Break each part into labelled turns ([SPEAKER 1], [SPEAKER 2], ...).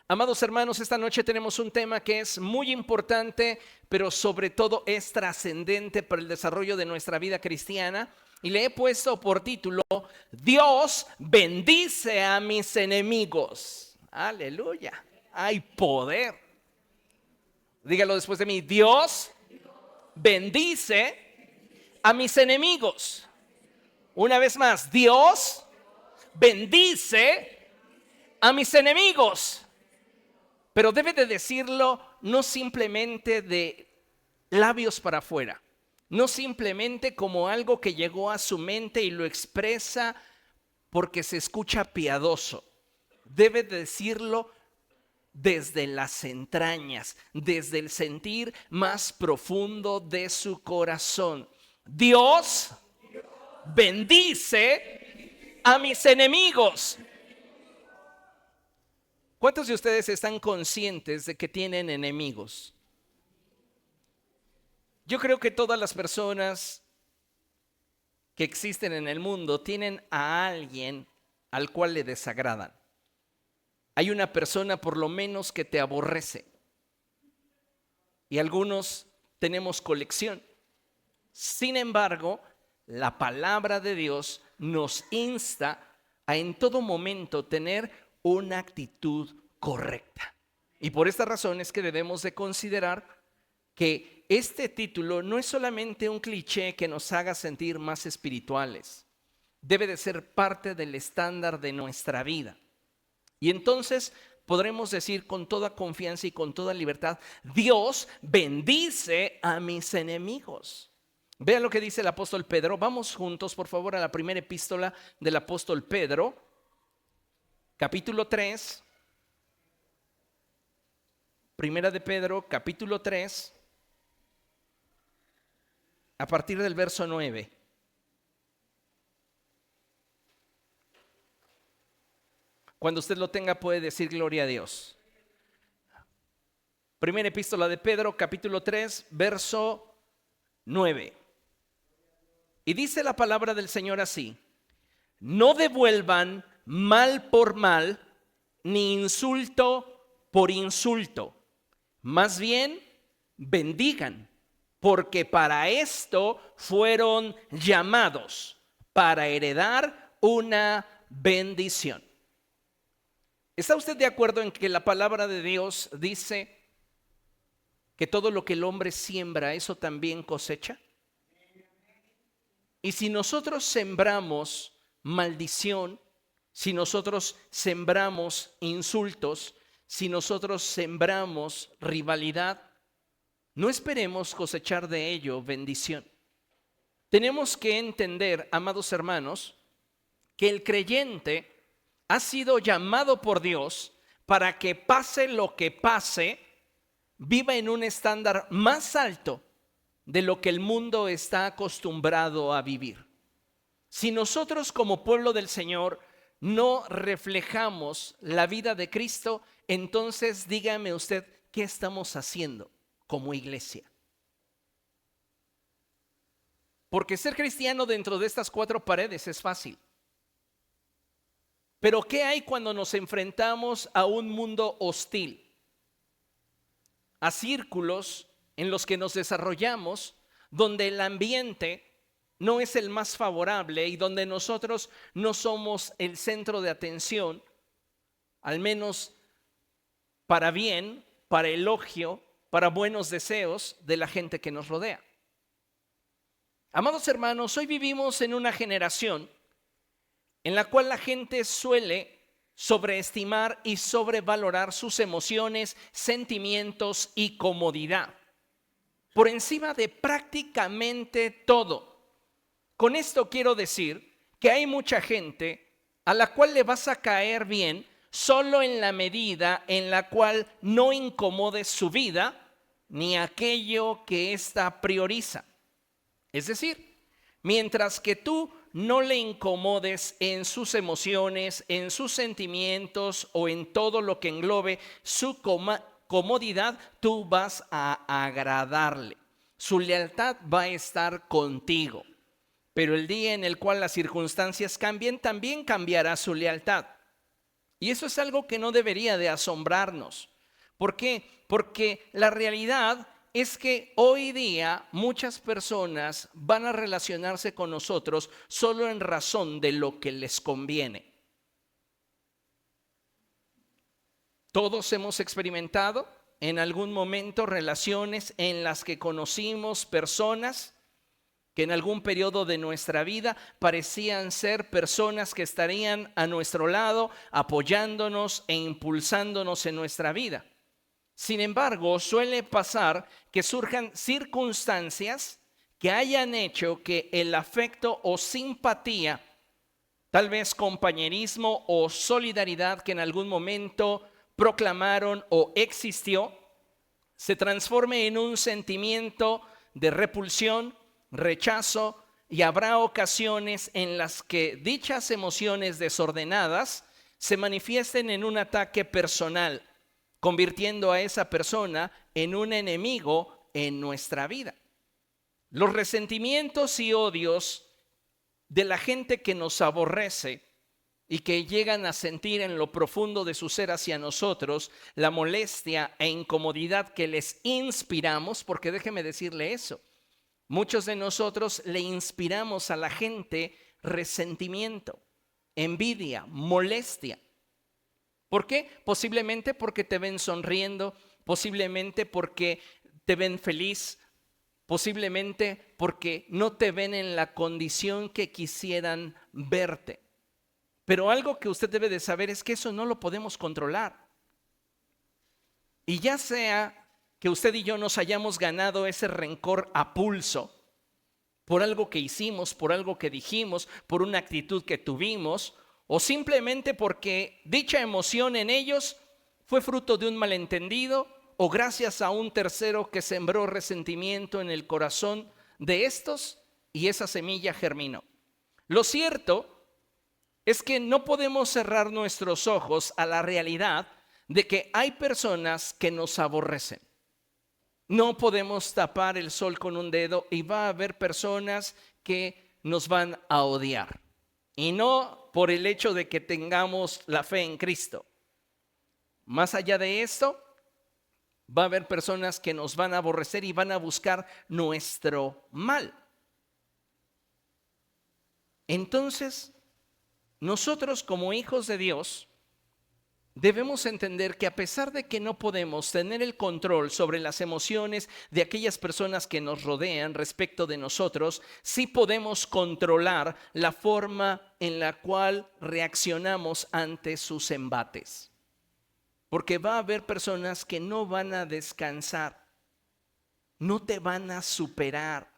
[SPEAKER 1] Amados hermanos, esta noche tenemos un tema que es muy importante, pero sobre todo es trascendente para el desarrollo de nuestra vida cristiana. Y le he puesto por título, Dios bendice a mis enemigos. Aleluya. Hay poder. Dígalo después de mí. Dios bendice a mis enemigos. Una vez más, Dios bendice a mis enemigos. Pero debe de decirlo no simplemente de labios para afuera, no simplemente como algo que llegó a su mente y lo expresa porque se escucha piadoso. Debe de decirlo desde las entrañas, desde el sentir más profundo de su corazón. Dios bendice a mis enemigos. ¿Cuántos de ustedes están conscientes de que tienen enemigos? Yo creo que todas las personas que existen en el mundo tienen a alguien al cual le desagradan. Hay una persona por lo menos que te aborrece. Y algunos tenemos colección. Sin embargo, la palabra de Dios nos insta a en todo momento tener una actitud correcta. Y por esta razón es que debemos de considerar que este título no es solamente un cliché que nos haga sentir más espirituales. Debe de ser parte del estándar de nuestra vida. Y entonces podremos decir con toda confianza y con toda libertad, Dios bendice a mis enemigos. Vean lo que dice el apóstol Pedro. Vamos juntos, por favor, a la primera epístola del apóstol Pedro, capítulo 3. Primera de Pedro, capítulo 3, a partir del verso 9. Cuando usted lo tenga puede decir gloria a Dios. Primera epístola de Pedro, capítulo 3, verso 9. Y dice la palabra del Señor así: no devuelvan mal por mal, ni insulto por insulto. Más bien, bendigan, porque para esto fueron llamados, para heredar una bendición. ¿Está usted de acuerdo en que la palabra de Dios dice que todo lo que el hombre siembra, eso también cosecha? Y si nosotros sembramos maldición, si nosotros sembramos insultos, si nosotros sembramos rivalidad, no esperemos cosechar de ello bendición. Tenemos que entender, amados hermanos, que el creyente ha sido llamado por Dios para que pase lo que pase, viva en un estándar más alto de lo que el mundo está acostumbrado a vivir. Si nosotros como pueblo del Señor no reflejamos la vida de Cristo, entonces dígame usted, ¿qué estamos haciendo como iglesia? Porque ser cristiano dentro de estas cuatro paredes es fácil. Pero ¿qué hay cuando nos enfrentamos a un mundo hostil? A círculos en los que nos desarrollamos, donde el ambiente no es el más favorable y donde nosotros no somos el centro de atención, al menos para bien, para elogio, para buenos deseos de la gente que nos rodea. Amados hermanos, hoy vivimos en una generación en la cual la gente suele sobreestimar y sobrevalorar sus emociones, sentimientos y comodidad por encima de prácticamente todo. Con esto quiero decir que hay mucha gente a la cual le vas a caer bien solo en la medida en la cual no incomodes su vida ni aquello que ésta prioriza. Es decir, mientras que tú no le incomodes en sus emociones, en sus sentimientos o en todo lo que englobe su comodidad, tú vas a agradarle. Su lealtad va a estar contigo. Pero el día en el cual las circunstancias cambien, también cambiará su lealtad. Y eso es algo que no debería de asombrarnos. ¿Por qué? Porque la realidad es que hoy día muchas personas van a relacionarse con nosotros solo en razón de lo que les conviene. Todos hemos experimentado en algún momento relaciones en las que conocimos personas que en algún periodo de nuestra vida parecían ser personas que estarían a nuestro lado, apoyándonos e impulsándonos en nuestra vida. Sin embargo, suele pasar que surjan circunstancias que hayan hecho que el afecto o simpatía, tal vez compañerismo o solidaridad que en algún momento proclamaron o existió, se transforme en un sentimiento de repulsión, rechazo, y habrá ocasiones en las que dichas emociones desordenadas se manifiesten en un ataque personal, convirtiendo a esa persona en un enemigo en nuestra vida. Los resentimientos y odios de la gente que nos aborrece y que llegan a sentir en lo profundo de su ser hacia nosotros la molestia e incomodidad que les inspiramos, porque déjeme decirle eso, muchos de nosotros le inspiramos a la gente resentimiento, envidia, molestia. ¿Por qué? Posiblemente porque te ven sonriendo, posiblemente porque te ven feliz, posiblemente porque no te ven en la condición que quisieran verte. Pero algo que usted debe de saber es que eso no lo podemos controlar. Y ya sea que usted y yo nos hayamos ganado ese rencor a pulso por algo que hicimos, por algo que dijimos, por una actitud que tuvimos, o simplemente porque dicha emoción en ellos fue fruto de un malentendido o gracias a un tercero que sembró resentimiento en el corazón de estos y esa semilla germinó. Lo cierto es que no podemos cerrar nuestros ojos a la realidad de que hay personas que nos aborrecen. No podemos tapar el sol con un dedo y va a haber personas que nos van a odiar. Y no por el hecho de que tengamos la fe en Cristo. Más allá de esto, va a haber personas que nos van a aborrecer y van a buscar nuestro mal. Entonces, nosotros como hijos de Dios debemos entender que a pesar de que no podemos tener el control sobre las emociones de aquellas personas que nos rodean respecto de nosotros, sí podemos controlar la forma en la cual reaccionamos ante sus embates. Porque va a haber personas que no van a descansar, no te van a superar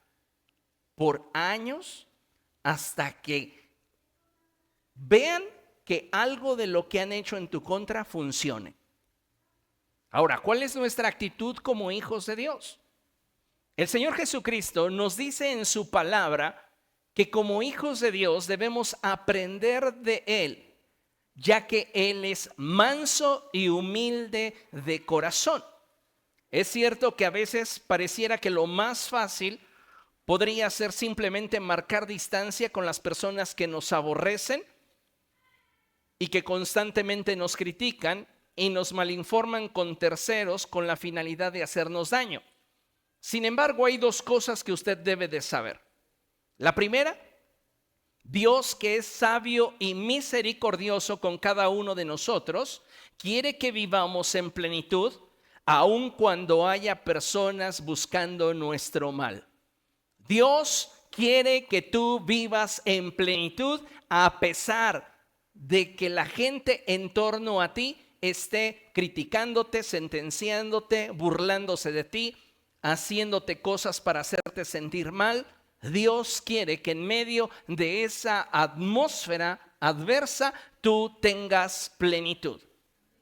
[SPEAKER 1] por años hasta que vean que algo de lo que han hecho en tu contra funcione. Ahora, ¿cuál es nuestra actitud como hijos de Dios? El Señor Jesucristo nos dice en su palabra que como hijos de Dios debemos aprender de Él, ya que Él es manso y humilde de corazón. Es cierto que a veces pareciera que lo más fácil podría ser simplemente marcar distancia con las personas que nos aborrecen y que constantemente nos critican y nos malinforman con terceros con la finalidad de hacernos daño. Sin embargo, hay dos cosas que usted debe de saber. La primera, Dios, que es sabio y misericordioso con cada uno de nosotros, quiere que vivamos en plenitud, aun cuando haya personas buscando nuestro mal. Dios quiere que tú vivas en plenitud a pesar de que la gente en torno a ti esté criticándote, sentenciándote, burlándose de ti, haciéndote cosas para hacerte sentir mal. Dios quiere que en medio de esa atmósfera adversa tú tengas plenitud.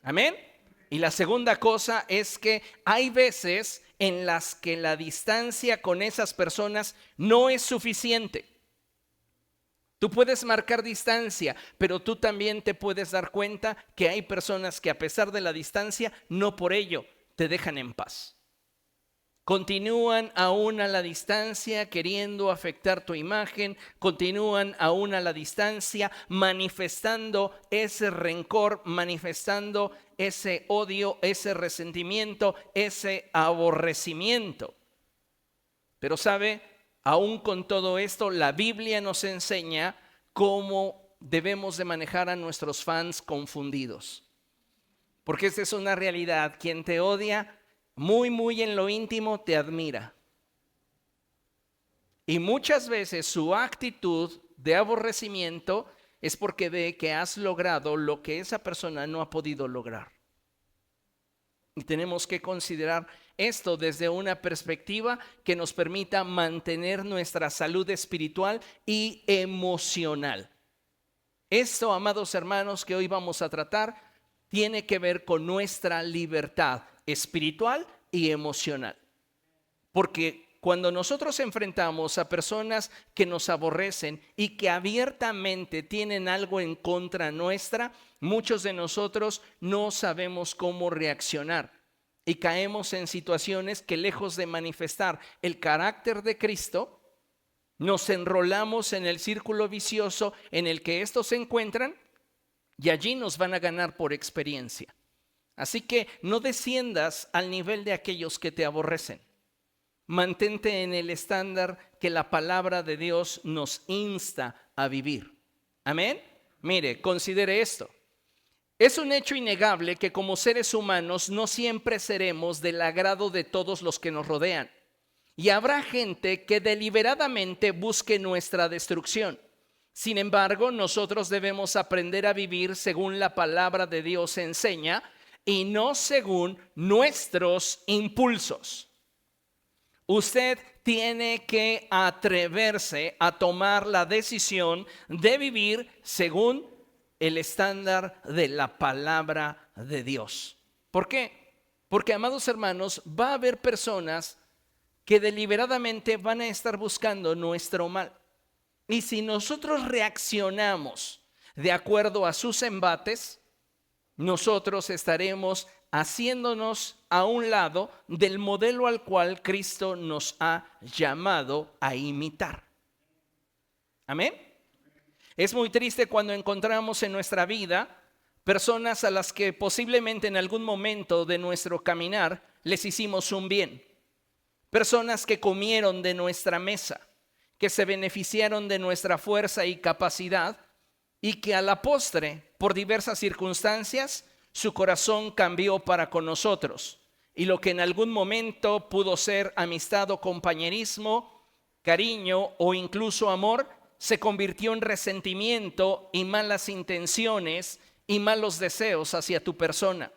[SPEAKER 1] Amén. Y la segunda cosa es que hay veces en las que la distancia con esas personas no es suficiente. Tú puedes marcar distancia, pero tú también te puedes dar cuenta que hay personas que a pesar de la distancia, no por ello te dejan en paz. Continúan aún a la distancia queriendo afectar tu imagen, continúan aún a la distancia manifestando ese rencor, manifestando ese odio, ese resentimiento, ese aborrecimiento. Pero sabe, aún con todo esto, la Biblia nos enseña cómo debemos de manejar a nuestros fans confundidos. Porque esta es una realidad. Quien te odia, muy en lo íntimo te admira. Y muchas veces su actitud de aborrecimiento es porque ve que has logrado lo que esa persona no ha podido lograr. Y tenemos que considerar esto desde una perspectiva que nos permita mantener nuestra salud espiritual y emocional. Esto, amados hermanos, que hoy vamos a tratar, tiene que ver con nuestra libertad espiritual y emocional. Porque cuando nosotros enfrentamos a personas que nos aborrecen y que abiertamente tienen algo en contra nuestra, muchos de nosotros no sabemos cómo reaccionar y caemos en situaciones que, lejos de manifestar el carácter de Cristo, nos enrolamos en el círculo vicioso en el que estos se encuentran y allí nos van a ganar por experiencia. Así que no desciendas al nivel de aquellos que te aborrecen. Mantente en el estándar que la palabra de Dios nos insta a vivir. Amén. Mire, considere esto. Es un hecho innegable que como seres humanos no siempre seremos del agrado de todos los que nos rodean. Y habrá gente que deliberadamente busque nuestra destrucción. Sin embargo, nosotros debemos aprender a vivir según la palabra de Dios enseña y no según nuestros impulsos. Usted tiene que atreverse a tomar la decisión de vivir según el estándar de la palabra de Dios. ¿Por qué? Porque, amados hermanos, va a haber personas que deliberadamente van a estar buscando nuestro mal. Y si nosotros reaccionamos de acuerdo a sus embates, nosotros estaremos haciéndonos a un lado del modelo al cual Cristo nos ha llamado a imitar. Amén. Es muy triste cuando encontramos en nuestra vida personas a las que posiblemente en algún momento de nuestro caminar les hicimos un bien. Personas que comieron de nuestra mesa, que se beneficiaron de nuestra fuerza y capacidad y que a la postre, por diversas circunstancias, su corazón cambió para con nosotros. Y lo que en algún momento pudo ser amistad o compañerismo, cariño o incluso amor, se convirtió en resentimiento y malas intenciones y malos deseos hacia tu persona.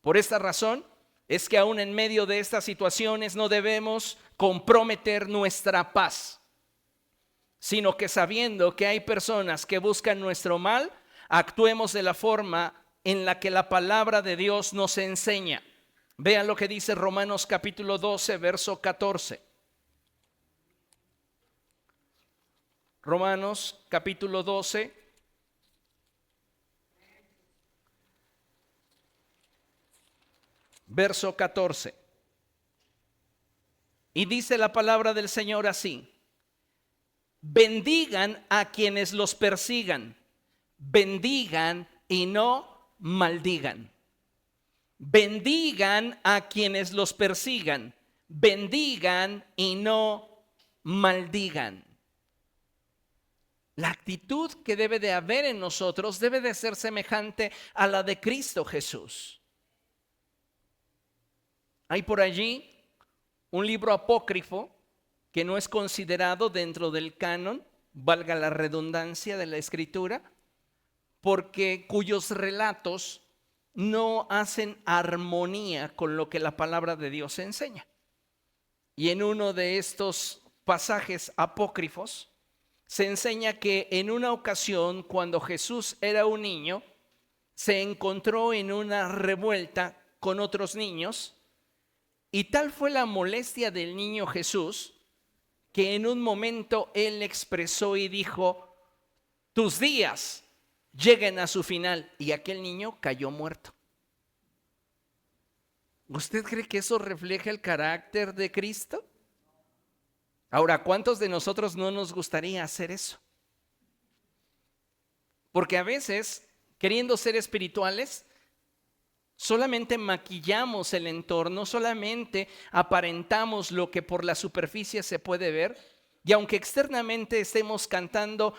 [SPEAKER 1] Por esta razón es que aún en medio de estas situaciones no debemos comprometer nuestra paz, sino que sabiendo que hay personas que buscan nuestro mal, actuemos de la forma en la que la palabra de Dios nos enseña. Vean lo que dice Romanos capítulo 12, verso 14. Romanos capítulo 12, verso 14. Y dice la palabra del Señor así: bendigan a quienes los persigan, bendigan y no maldigan. Bendigan a quienes los persigan, bendigan y no maldigan. La actitud que debe de haber en nosotros debe de ser semejante a la de Cristo Jesús. Hay por allí un libro apócrifo que no es considerado dentro del canon, valga la redundancia de la escritura, porque cuyos relatos no hacen armonía con lo que la palabra de Dios enseña. Y en uno de estos pasajes apócrifos se enseña que en una ocasión, cuando Jesús era un niño, se encontró en una revuelta con otros niños, y tal fue la molestia del niño Jesús que en un momento él expresó y dijo: tus días lleguen a su final, y aquel niño cayó muerto. ¿Usted cree que eso refleja el carácter de Cristo? Ahora, ¿cuántos de nosotros no nos gustaría hacer eso? Porque a veces, queriendo ser espirituales, solamente maquillamos el entorno, solamente aparentamos lo que por la superficie se puede ver. Y aunque externamente estemos cantando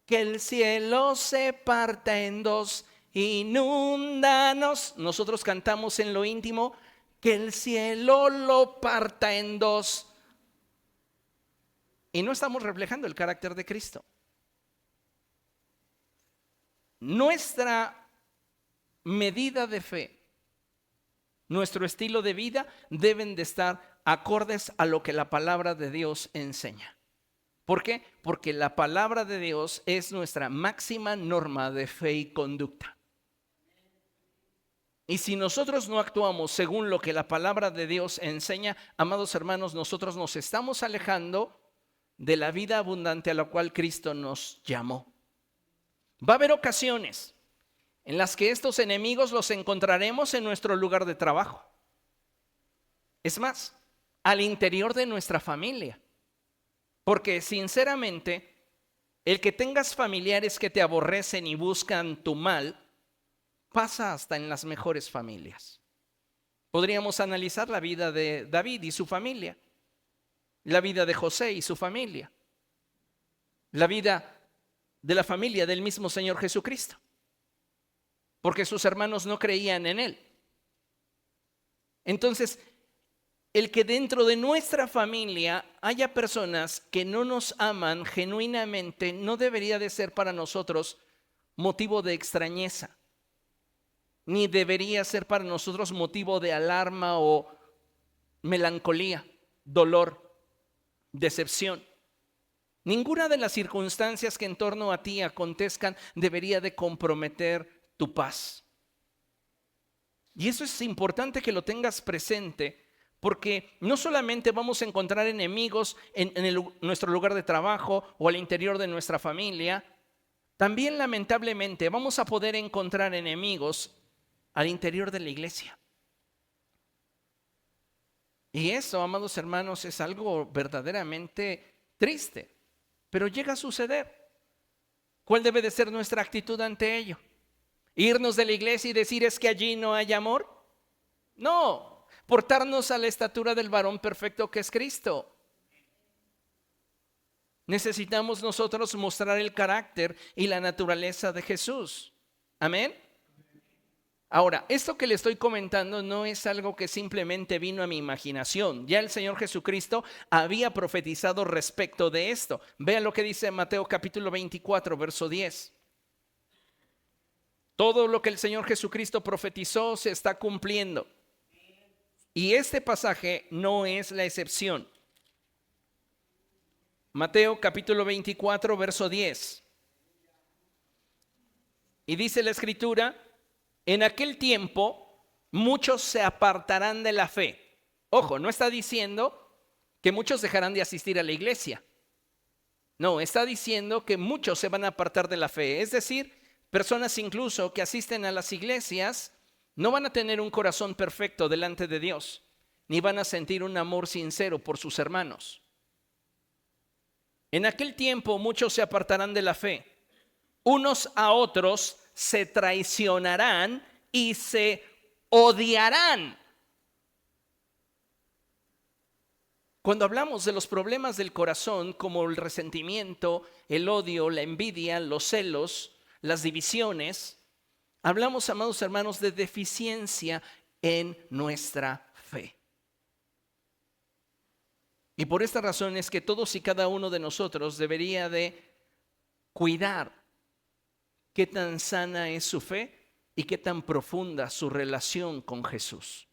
[SPEAKER 1] que el cielo se parta en dos, inúndanos, nosotros cantamos en lo íntimo que el cielo lo parta en dos. Y no estamos reflejando el carácter de Cristo. Nuestra medida de fe, nuestro estilo de vida deben de estar acordes a lo que la palabra de Dios enseña. ¿Por qué? Porque la palabra de Dios es nuestra máxima norma de fe y conducta. Y si nosotros no actuamos según lo que la palabra de Dios enseña, amados hermanos, nosotros nos estamos alejando de la vida abundante a la cual Cristo nos llamó. Va a haber ocasiones en las que estos enemigos los encontraremos en nuestro lugar de trabajo. Es más, al interior de nuestra familia. Porque sinceramente, el que tengas familiares que te aborrecen y buscan tu mal, pasa hasta en las mejores familias. Podríamos analizar la vida de David y su familia, la vida de José y su familia, la vida de la familia del mismo Señor Jesucristo, porque sus hermanos no creían en Él. Entonces, el que dentro de nuestra familia haya personas que no nos aman genuinamente no debería de ser para nosotros motivo de extrañeza, ni debería ser para nosotros motivo de alarma o melancolía, dolor, decepción. Ninguna de las circunstancias que en torno a ti acontezcan debería de comprometer tu paz. Y eso es importante que lo tengas presente, porque no solamente vamos a encontrar enemigos en nuestro lugar de trabajo o al interior de nuestra familia, también lamentablemente vamos a poder encontrar enemigos al interior de la iglesia. Y eso, amados hermanos, es algo verdaderamente triste, pero llega a suceder. ¿Cuál debe de ser nuestra actitud ante ello? ¿Irnos de la iglesia y decir es que allí no hay amor? No, portarnos a la estatura del varón perfecto que es Cristo. Necesitamos nosotros mostrar el carácter y la naturaleza de Jesús. Amén. Ahora, esto que le estoy comentando no es algo que simplemente vino a mi imaginación. Ya el Señor Jesucristo había profetizado respecto de esto. Vean lo que dice Mateo capítulo 24, verso 10. Todo lo que el Señor Jesucristo profetizó se está cumpliendo. Y este pasaje no es la excepción. Mateo capítulo 24, verso 10. Y dice la Escritura: en aquel tiempo muchos se apartarán de la fe. Ojo, no está diciendo que muchos dejarán de asistir a la iglesia. No, está diciendo que muchos se van a apartar de la fe. Es decir, personas incluso que asisten a las iglesias no van a tener un corazón perfecto delante de Dios, ni van a sentir un amor sincero por sus hermanos. En aquel tiempo muchos se apartarán de la fe. Unos a otros se traicionarán y se odiarán. Cuando hablamos de los problemas del corazón, como el resentimiento, el odio, la envidia, los celos, las divisiones, hablamos, amados hermanos, de deficiencia en nuestra fe. Y por esta razón es que todos y cada uno de nosotros debería de cuidar qué tan sana es su fe y qué tan profunda su relación con Jesús.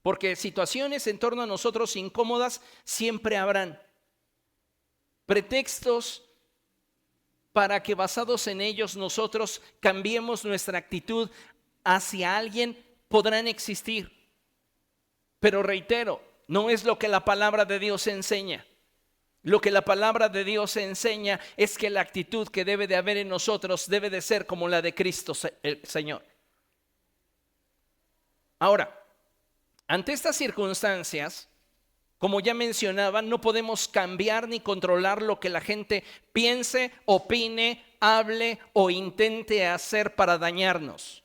[SPEAKER 1] Porque situaciones en torno a nosotros incómodas siempre habrán. Pretextos para que basados en ellos nosotros cambiemos nuestra actitud hacia alguien podrán existir. Pero reitero, no es lo que la palabra de Dios enseña. Lo que la palabra de Dios enseña es que la actitud que debe de haber en nosotros debe de ser como la de Cristo el Señor. Ahora, Ante estas circunstancias, como ya mencionaba, no podemos cambiar ni controlar lo que la gente piense, opine, hable o intente hacer para dañarnos.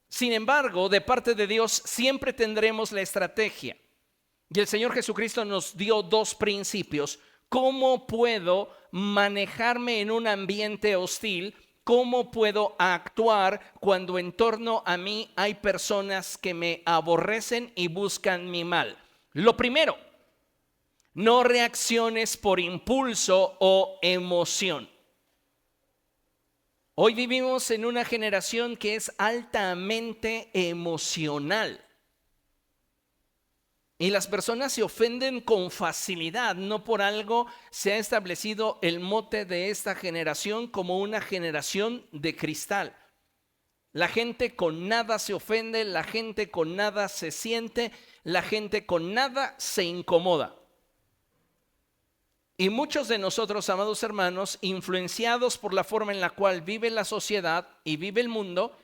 [SPEAKER 1] Sin embargo, de parte de Dios siempre tendremos la estrategia. Y el Señor Jesucristo nos dio dos principios. ¿Cómo puedo manejarme en un ambiente hostil? ¿Cómo puedo actuar cuando en torno a mí hay personas que me aborrecen y buscan mi mal? Lo primero, no reacciones por impulso o emoción. Hoy vivimos en una generación que es altamente emocional. Y las personas se ofenden con facilidad. No por algo se ha establecido el mote de esta generación como una generación de cristal. La gente con nada se ofende, la gente con nada se siente, la gente con nada se incomoda. Y muchos de nosotros, amados hermanos, influenciados por la forma en la cual vive la sociedad y vive el mundo,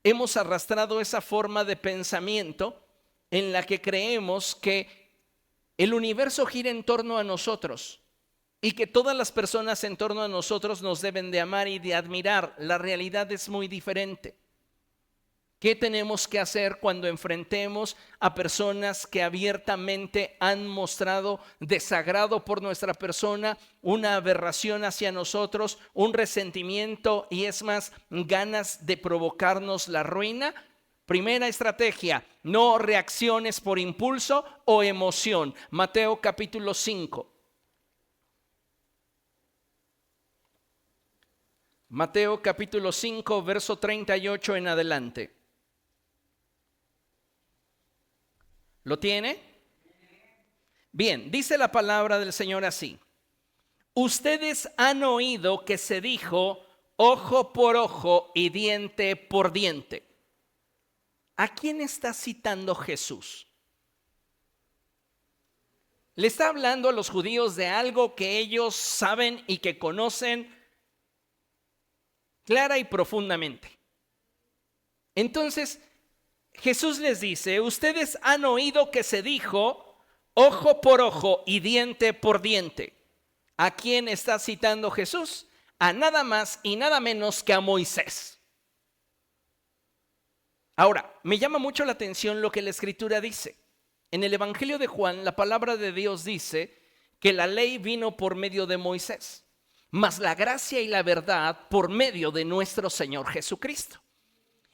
[SPEAKER 1] hemos arrastrado esa forma de pensamiento en la que creemos que el universo gira en torno a nosotros y que todas las personas en torno a nosotros nos deben de amar y de admirar. La realidad es muy diferente. ¿Qué tenemos que hacer cuando enfrentemos a personas que abiertamente han mostrado desagrado por nuestra persona, una aberración hacia nosotros, un resentimiento y es más, ganas de provocarnos la ruina? Primera estrategia, no reacciones por impulso o emoción. Mateo capítulo 5. Mateo capítulo 5, verso 38 en adelante. ¿Lo tiene? Bien, dice la palabra del Señor así. Ustedes han oído que se dijo ojo por ojo y diente por diente. ¿A quién está citando Jesús? Le está hablando a los judíos de algo que ellos saben y que conocen clara y profundamente. Entonces, Jesús les dice, ustedes han oído que se dijo ojo por ojo y diente por diente. ¿A quién está citando Jesús? A nada más y nada menos que a Moisés. Ahora, me llama mucho la atención lo que la Escritura dice. En el Evangelio de Juan, la palabra de Dios dice que la ley vino por medio de Moisés, mas la gracia y la verdad por medio de nuestro Señor Jesucristo.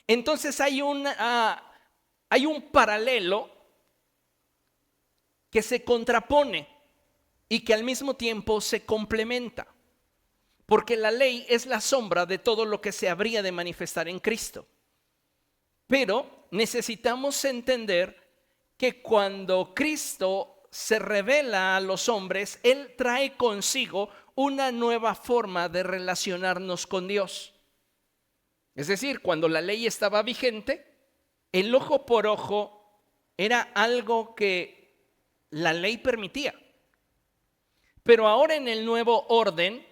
[SPEAKER 1] Entonces hay un paralelo que se contrapone y que al mismo tiempo se complementa, porque la ley es la sombra de todo lo que se habría de manifestar en Cristo. Pero necesitamos entender que cuando Cristo se revela a los hombres, Él trae consigo una nueva forma de relacionarnos con Dios. Es decir, cuando la ley estaba vigente, el ojo por ojo era algo que la ley permitía. Pero ahora en el nuevo orden,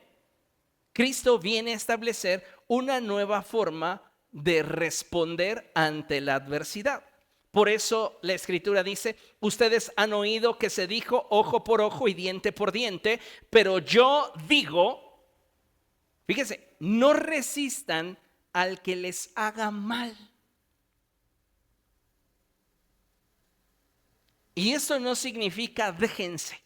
[SPEAKER 1] Cristo viene a establecer una nueva forma de responder ante la adversidad. Por eso la Escritura dice, ustedes han oído que se dijo ojo por ojo y diente por diente, pero yo digo, fíjense, no resistan al que les haga mal. Y eso no significa déjense.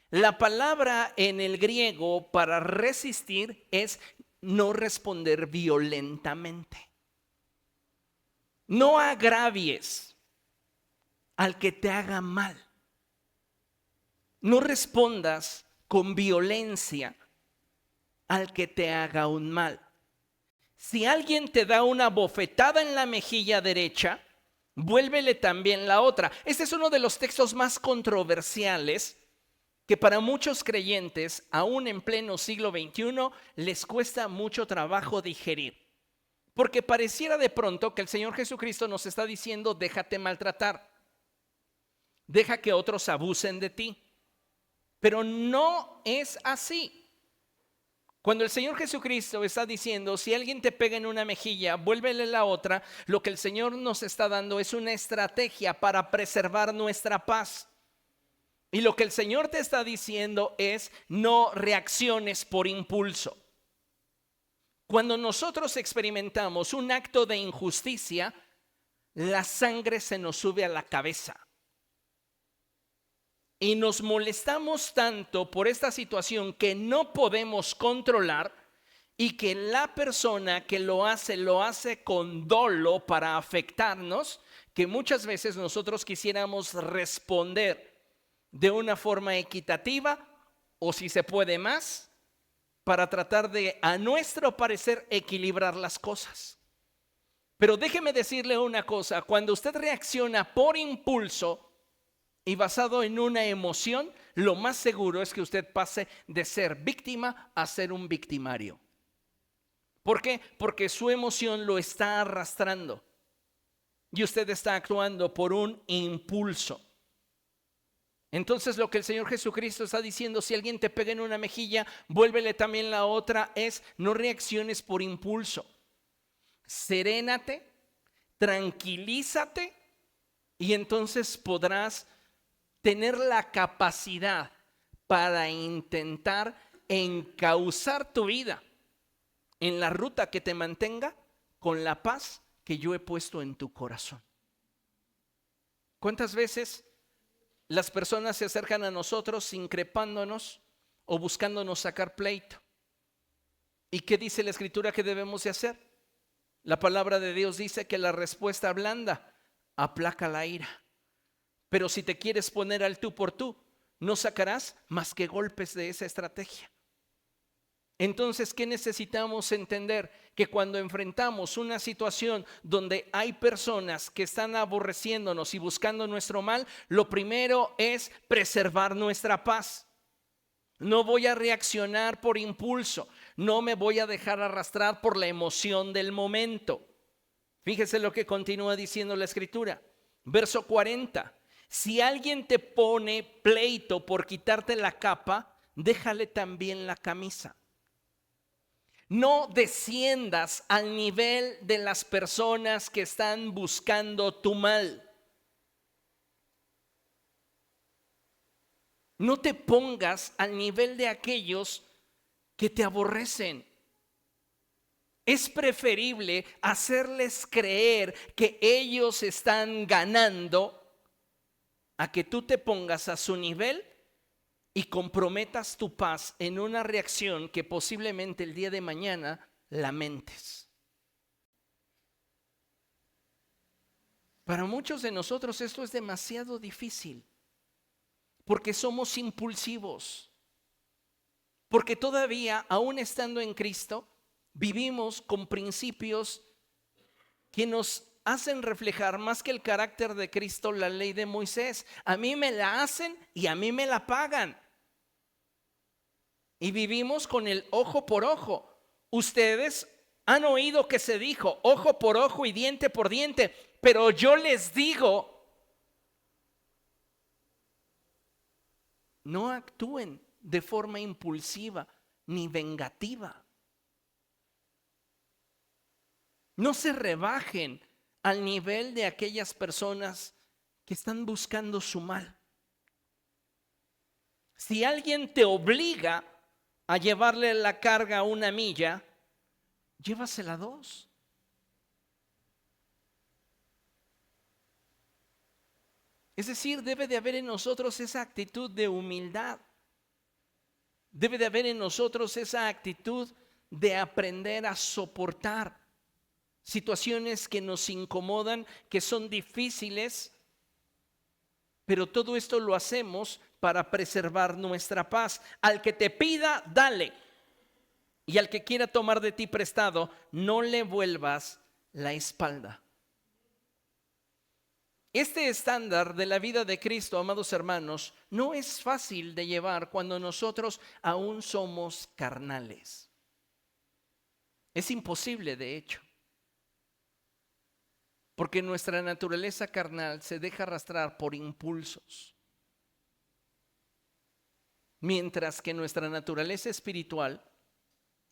[SPEAKER 1] La palabra en el griego para resistir es no responder violentamente. No agravies al que te haga mal. No respondas con violencia al que te haga un mal. Si alguien te da una bofetada en la mejilla derecha, vuélvele también la otra. Este es uno de los textos más controversiales que para muchos creyentes, aún en pleno siglo XXI, les cuesta mucho trabajo digerir. Porque pareciera de pronto que el Señor Jesucristo nos está diciendo, déjate maltratar, deja que otros abusen de ti. Pero no es así. Cuando el Señor Jesucristo está diciendo, si alguien te pega en una mejilla, vuélvele la otra, lo que el Señor nos está dando es una estrategia para preservar nuestra paz. Y lo que el Señor te está diciendo es, no reacciones por impulso. Cuando nosotros experimentamos un acto de injusticia, la sangre se nos sube a la cabeza. Y nos molestamos tanto por esta situación que no podemos controlar y que la persona que lo hace con dolo para afectarnos, que muchas veces nosotros quisiéramos responder de una forma equitativa o si se puede más, para tratar de, a nuestro parecer, equilibrar las cosas. Pero déjeme decirle una cosa, cuando usted reacciona por impulso y basado en una emoción, lo más seguro es que usted pase de ser víctima a ser un victimario. ¿Por qué? Porque su emoción lo está arrastrando y usted está actuando por un impulso. Entonces lo que el Señor Jesucristo está diciendo, si alguien te pega en una mejilla, vuélvele también la otra, es no reacciones por impulso. Serénate, tranquilízate y entonces podrás tener la capacidad para intentar encauzar tu vida en la ruta que te mantenga con la paz que yo he puesto en tu corazón. ¿Cuántas veces las personas se acercan a nosotros increpándonos o buscándonos sacar pleito? ¿Y qué dice la Escritura que debemos de hacer? La palabra de Dios dice que la respuesta blanda aplaca la ira. Pero si te quieres poner al tú por tú, no sacarás más que golpes de esa estrategia. Entonces, ¿qué necesitamos entender? Que cuando enfrentamos una situación donde hay personas que están aborreciéndonos y buscando nuestro mal, lo primero es preservar nuestra paz. No voy a reaccionar por impulso, no me voy a dejar arrastrar por la emoción del momento. Fíjese lo que continúa diciendo la Escritura. Verso 40. Si alguien te pone pleito por quitarte la capa, déjale también la camisa. No desciendas al nivel de las personas que están buscando tu mal. No te pongas al nivel de aquellos que te aborrecen. Es preferible hacerles creer que ellos están ganando a que tú te pongas a su nivel y comprometas tu paz en una reacción que posiblemente el día de mañana lamentes. Para muchos de nosotros esto es demasiado difícil porque somos impulsivos, porque todavía, aún estando en Cristo, vivimos con principios que nos hacen reflejar más que el carácter de Cristo, la ley de Moisés. A mí me la hacen y a mí me la pagan. Y vivimos con el ojo por ojo. Ustedes han oído que se dijo ojo por ojo y diente por diente, pero yo les digo, no actúen de forma impulsiva ni vengativa. No se rebajen al nivel de aquellas personas que están buscando su mal. Si alguien te obliga a llevarle la carga 1 milla, llévasela 2. Es decir, debe de haber en nosotros esa actitud de humildad. Debe de haber en nosotros esa actitud de aprender a soportar situaciones que nos incomodan, que son difíciles, pero todo esto lo hacemos para preservar nuestra paz. Al que te pida, dale. Y al que quiera tomar de ti prestado, no le vuelvas la espalda. Este estándar de la vida de Cristo, amados hermanos, no es fácil de llevar cuando nosotros aún somos carnales. Es imposible, de hecho. Porque nuestra naturaleza carnal se deja arrastrar por impulsos. Mientras que nuestra naturaleza espiritual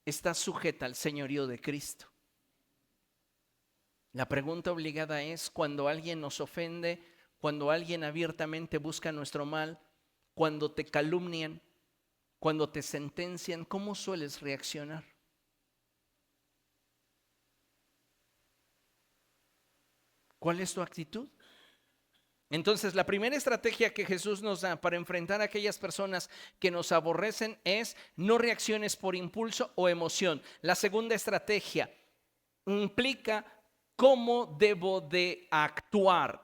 [SPEAKER 1] está sujeta al señorío de Cristo. La pregunta obligada es, cuando alguien nos ofende, cuando alguien abiertamente busca nuestro mal, cuando te calumnian, cuando te sentencian, ¿cómo sueles reaccionar? ¿Cuál es tu actitud? Entonces, la primera estrategia que Jesús nos da para enfrentar a aquellas personas que nos aborrecen es: no reacciones por impulso o emoción. La segunda estrategia implica cómo debo de actuar.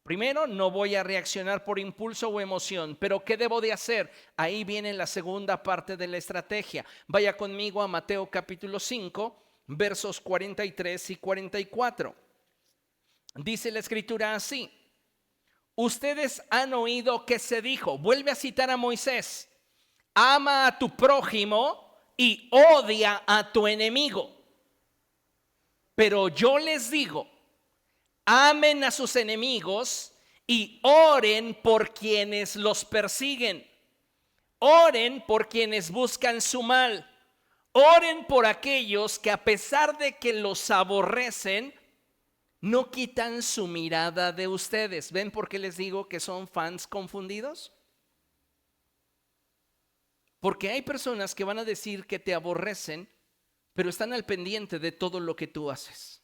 [SPEAKER 1] Primero, no voy a reaccionar por impulso o emoción, pero ¿qué debo de hacer? Ahí viene la segunda parte de la estrategia. Vaya conmigo a Mateo capítulo 5, versos 43 y 44. Dice la escritura así: ustedes han oído que se dijo, vuelve a citar a Moisés, ama a tu prójimo y odia a tu enemigo. Pero yo les digo, amen a sus enemigos y oren por quienes los persiguen. Oren por quienes buscan su mal. Oren por aquellos que, a pesar de que los aborrecen, no quitan su mirada de ustedes. ¿Ven por qué les digo que son fans confundidos? Porque hay personas que van a decir que te aborrecen, pero están al pendiente de todo lo que tú haces.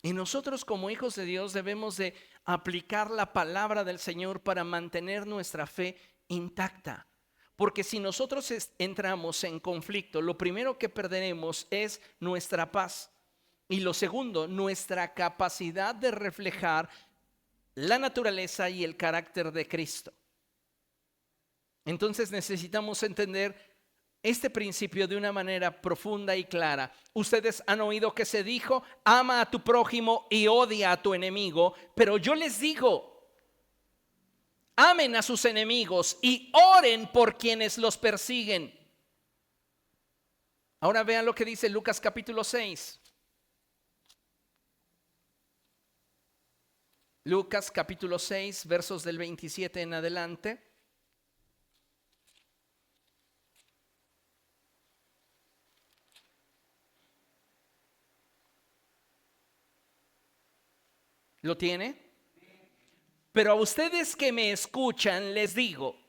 [SPEAKER 1] Y nosotros, como hijos de Dios, debemos de aplicar la palabra del Señor para mantener nuestra fe intacta. Porque si nosotros entramos en conflicto, lo primero que perderemos es nuestra paz. Y lo segundo, nuestra capacidad de reflejar la naturaleza y el carácter de Cristo. Entonces necesitamos entender este principio de una manera profunda y clara. Ustedes han oído que se dijo, ama a tu prójimo y odia a tu enemigo, pero yo les digo, amen a sus enemigos y oren por quienes los persiguen. Ahora vean lo que dice Lucas capítulo 6. Lucas capítulo 6, versos del 27 en adelante. ¿Lo tiene? Pero a ustedes que me escuchan les digo,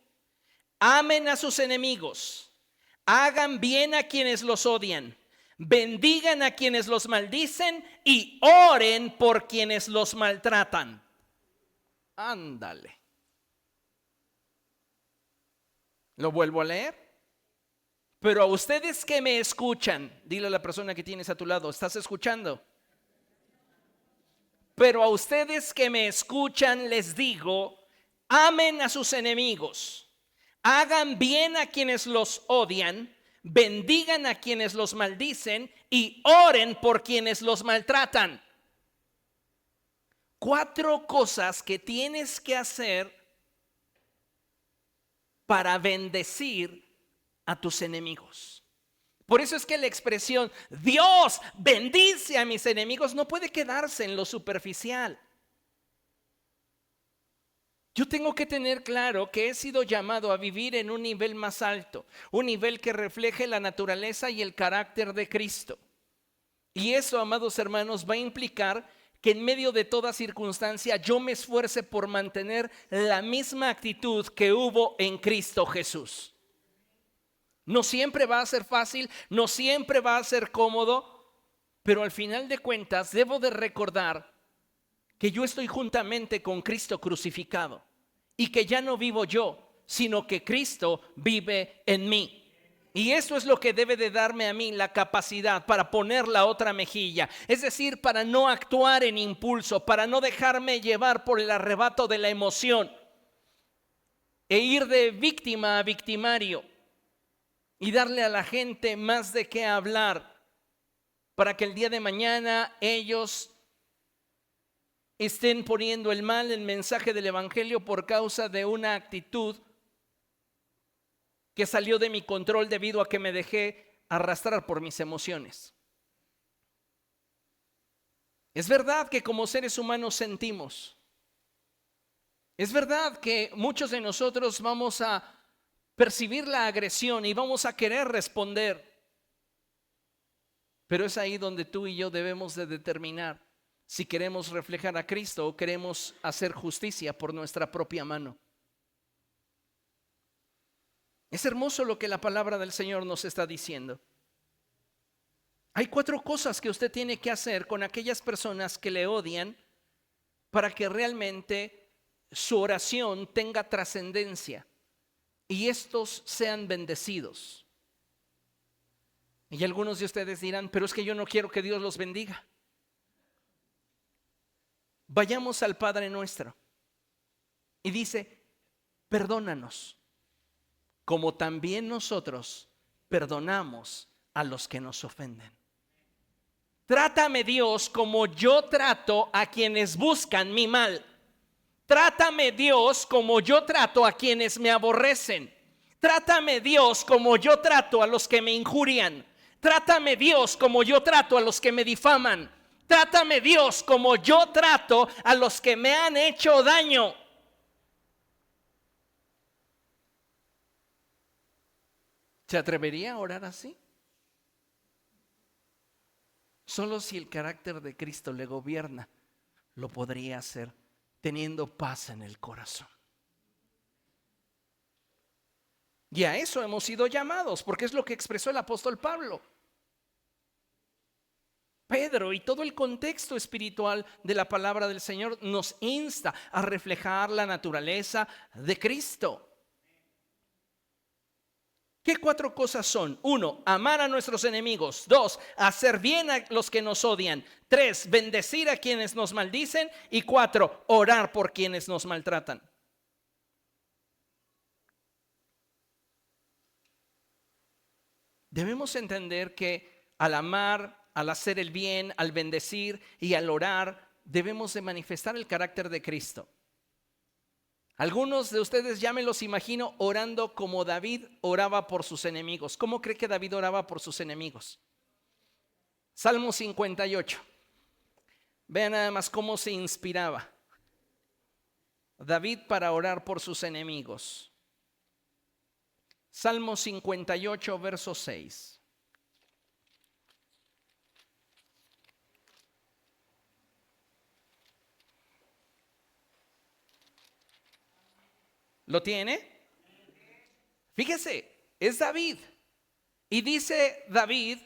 [SPEAKER 1] amen a sus enemigos, hagan bien a quienes los odian, bendigan a quienes los maldicen y oren por quienes los maltratan. Ándale. ¿Lo vuelvo a leer? Pero a ustedes que me escuchan, dile a la persona que tienes a tu lado, ¿estás escuchando? Pero a ustedes que me escuchan les digo, amen a sus enemigos, hagan bien a quienes los odian, bendigan a quienes los maldicen y oren por quienes los maltratan. 4 cosas que tienes que hacer para bendecir a tus enemigos. Por eso es que la expresión Dios bendice a mis enemigos no puede quedarse en lo superficial. Yo tengo que tener claro que he sido llamado a vivir en un nivel más alto, un nivel que refleje la naturaleza y el carácter de Cristo. Y eso, amados hermanos, va a implicar que en medio de toda circunstancia yo me esfuerce por mantener la misma actitud que hubo en Cristo Jesús. No siempre va a ser fácil, no siempre va a ser cómodo, pero al final de cuentas debo de recordar que yo estoy juntamente con Cristo crucificado y que ya no vivo yo, sino que Cristo vive en mí. Y eso es lo que debe de darme a mí la capacidad para poner la otra mejilla, es decir, para no actuar en impulso, para no dejarme llevar por el arrebato de la emoción e ir de víctima a victimario. Y darle a la gente más de qué hablar para que el día de mañana ellos estén poniendo el mal, el mensaje del evangelio por causa de una actitud que salió de mi control debido a que me dejé arrastrar por mis emociones. Es verdad que como seres humanos sentimos. Es verdad que muchos de nosotros vamos a percibir la agresión y vamos a querer responder. Pero es ahí donde tú y yo debemos de determinar si queremos reflejar a Cristo o queremos hacer justicia por nuestra propia mano. Es hermoso lo que la palabra del Señor nos está diciendo. Hay 4 cosas que usted tiene que hacer con aquellas personas que le odian para que realmente su oración tenga trascendencia y estos sean bendecidos. Y algunos de ustedes dirán, pero es que yo no quiero que Dios los bendiga. Vayamos al Padre nuestro y dice, perdónanos, como también nosotros perdonamos a los que nos ofenden. Trátame, Dios, como yo trato a quienes buscan mi mal. Trátame, Dios, como yo trato a quienes me aborrecen. Trátame, Dios, como yo trato a los que me injurian. Trátame, Dios, como yo trato a los que me difaman. Trátame, Dios, como yo trato a los que me han hecho daño. ¿Se atrevería a orar así? Solo si el carácter de Cristo le gobierna, lo podría hacer teniendo paz en el corazón. Y a eso hemos sido llamados, porque es lo que expresó el apóstol Pablo. Pedro y todo el contexto espiritual de la palabra del Señor nos insta a reflejar la naturaleza de Cristo. ¿Qué 4 cosas son? 1, amar a nuestros enemigos. 2, hacer bien a los que nos odian. 3, bendecir a quienes nos maldicen. Y 4, orar por quienes nos maltratan. Debemos entender que al amar, al hacer el bien, al bendecir y al orar, debemos de manifestar el carácter de Cristo. Algunos de ustedes ya me los imagino orando como David oraba por sus enemigos. ¿Cómo cree que David oraba por sus enemigos? Salmo 58. Vean nada más cómo se inspiraba David para orar por sus enemigos. Salmo 58, verso 6. ¿Lo tiene? Fíjese, es David. Y dice David,